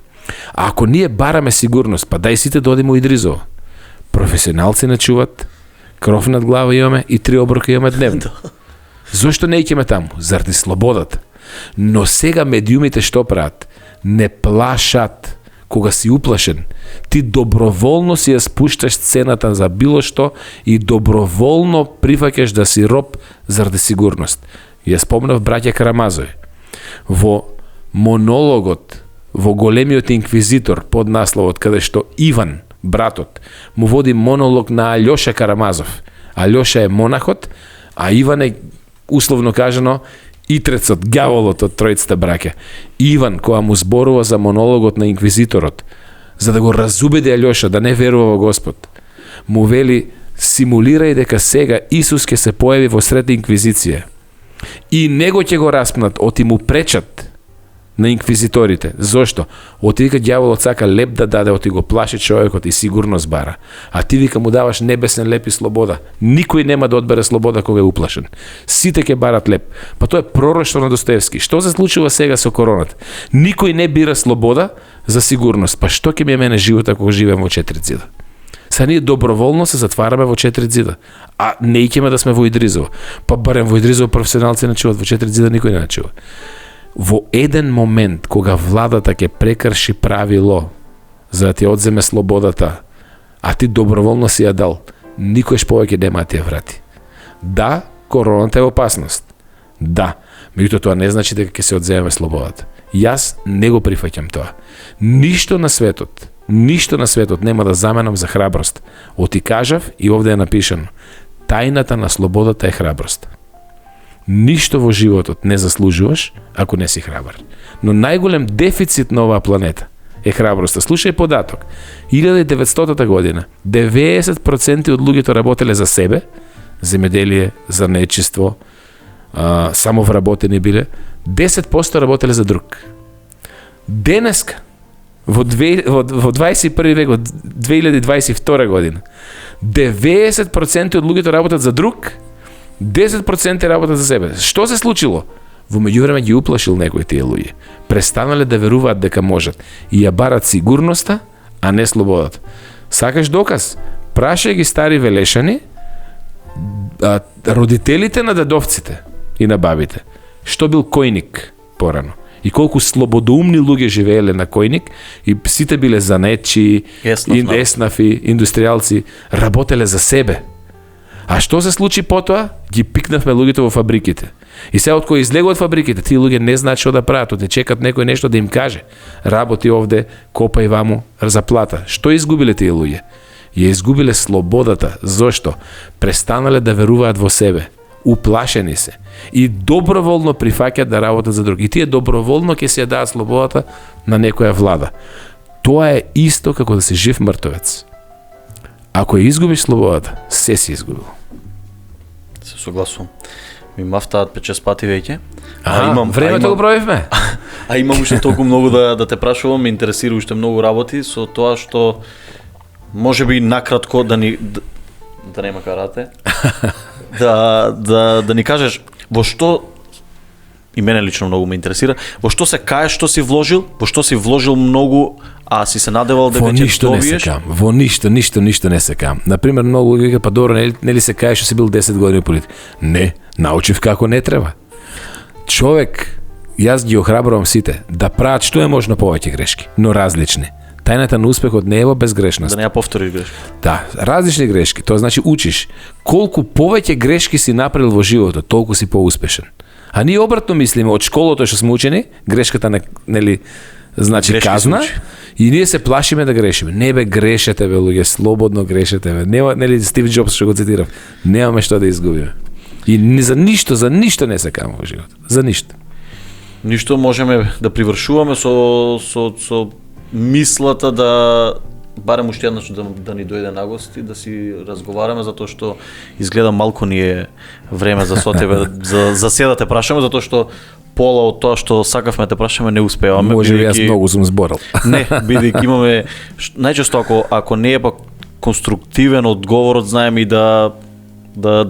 А ако ние бараме сигурност, па дај сите да одиме у Идризово. Професионалци начуват, кров над глава имаме и 3 оброка имаме дневно. Зошто не икеме таму? Заради слободата. Но сега медиумите што прават? Не плашат кога си уплашен. Ти доброволно си ја спушташ цената за било што и доброволно прифаќаш да си роб заради сигурност. Ја спомнав браќа Карамазови. Во монологот, во големиот инквизитор под насловот, каде што Иван, братот, му води монолог на Алјоша Карамазов. Алјоша е монахот, а Иван е, условно кажано, итрецот, ѓаволот од тројцата браќа. Иван, која му зборува за монологот на инквизиторот, за да го разубеди Алјоша да не верува во Господ, му вели: симулирај дека сега Исус ќе се појави во сред инквизиција и него ќе го распнат, оти му пречат на инквизиторите. Зошто? Оти вика ѓаволот сака леп да даде, оти го плаши човекот и сигурност бара. А ти вика му даваш небесен леп и слобода. Никој нема да одбере слобода кога е уплашен. Сите ќе барат леп. Па тоа е пророштво на Достоевски. Што се случува сега со короната? Никој не бира слобода за сигурност. Па што ќе ми е мене живота кога живеем во 4 ѕида? Са ние доброволно се затвараме во 4 ѕида. А не икеме да сме во Идризово. Па барем во Идризово професионалци начуват, во 4 ձида никој не начува. Во еден момент кога владата ќе прекрши правило за да ти одземе слободата, а ти доброволно си ја дал, никојш повеќе нема да ти ја врати. Да, короната е опасност. Да, меѓутоа тоа не значи дека ќе се одземе слободата. Јас не го прифаќам тоа. Ништо на светот нема да заменам за храброст. Оти кажав и овде е напишано: тајната на слободата е храброст. Ништо во животот не заслужуваш ако не си храбар. Но најголем дефицит на оваа планета е храброста. Слушај податок. 1900 година 90% од луѓето работеле за себе, земеделие, за нечиство, самовработени биле, 10% работеле за друг. Денеска, во 21 век, во 2022 година, 90% од луѓето работат за друг, 10% работат за себе. Што се случило? Во меѓувреме ги уплашил некои тие луѓе. Престанале да веруваат дека можат и ја барат сигурноста, а не слободата. Сакаш доказ? Прашај ги стари велешани, родителите на дедовците и на бабите. Што бил којник порано? И колку слободоумни луѓе живееле на којник, и сите биле занетчи, еснафи, индустријалци, работеле за себе. А што се случи потоа? Ги пикнавме луѓето во фабриките. И сега од кои излегува од фабриките, тие луѓе не знаат што да прават, те чекат некој нешто да им каже. Работи овде, копај ваму за плата. Што изгубиле тие луѓе? Ја изгубиле слободата. Зошто? Престанале да веруваат во себе. Уплашени се. И доброволно прифаќаат да работат за други. И тие доброволно ќе се ја даат слободата на некоја влада. Тоа е исто како да си жив мртовец. Ако ја изгубиш слободата, се си изгубил. Се согласувам. Ми мафтаат 5-6 пати веќе. Времето го броевме. А имам уште толку многу да те прашувам, ме интересира уште многу работи со тоа што можеби накратко да нема карате. да ни кажеш во што, и мене лично многу ме интересира, во што се каеш што си вложил, во што си вложил многу, а си се надевал дека ќе добиеш? Во ништо не се кам. Например, многу луѓе па добро, нели се каеш што си бил 10 години политик? Не, научив како не треба. Човек, јас ги охрабрувам сите да прават што е можно повеќе грешки, но различни. Тајната на успехот не е во безгрешност. Да не ја повториш грешки. Да, различни грешки. Тоа значи учиш. Колку повеќе грешки си направил во животот, толку си поуспешен. А ние обратно мислиме, од школото што сме учени, грешката нели значи грешки казна, и ние се плашиме да грешиме. Не бе, грешете бе луѓе, слободно грешете бе. Нема, нели Стив Џобс што го цитирав. Немаме што да изгубиме. И за ништо не се кам во животот. За ништо. Ништо можеме да привршуваме со мислата да барем уште еднаш да ни дојде на гости, да си разговараме, затоа што изгледа малку ни е време за со тебе, за се да те прашаме, затоа што пола од тоа што сакавме да те прашаме не успеваме. Може би јас многу сум зборал. Не, бидејќи имаме најчесто ако не е па конструктивен одговорот, знаем и да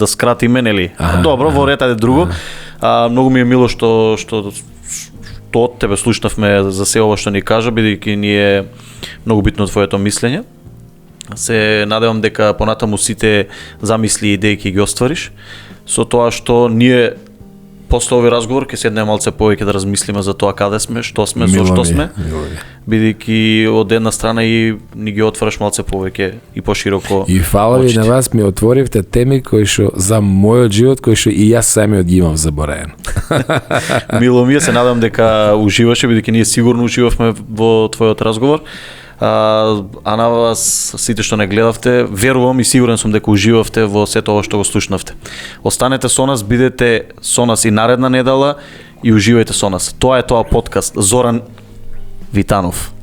скратиме, нели? Добро, во ред, ајде друго. Многу ми е мило што од тебе слушнавме за се ова што ни кажа, бидејќи ни е многу битно твоето мислење. Се надевам дека понатаму сите замисли и идеи ќе ги оствариш, со тоа што ние после овој разговор ќе седнеме малце повеќе да размислиме за тоа каде сме, што сме, со што сме, бидејќи од една страна и ни ги отвараш малце повеќе и пошироко. И фала ви на вас, ми отворивте теми кои што за мојот живот, кои што и јас самиот ги имав забораен. Мило ми е, се надам дека уживаше, бидејќи ние сигурно уживавме во твојот разговор. А на вас, сите што не гледавте, верувам и сигурен сум дека уживавте во сето ова што го слушнавте. Останете со нас, бидете со нас и наредна недела и уживајте со нас. Тоа е тоа подкаст. Зоран Витанов.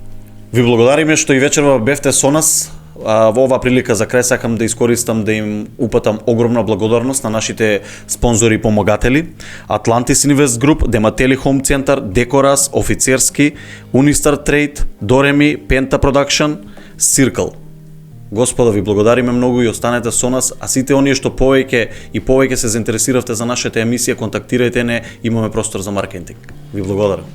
Ви благодариме што и вечерва бевте со нас. Во оваа прилика за крај сакам да искористам да им упатам огромна благодарност на нашите спонзори и помагатели: Atlantis Invest Group, Demateli Home Center, Decoras, Офицерски, Unistar Trade, Doremi, Penta Production, Circle. Господа, ви благодариме многу и останете со нас, а сите оние што повеќе се заинтересиравте за нашата емисија, контактирајте не, имаме простор за маркетинг. Ви благодарам.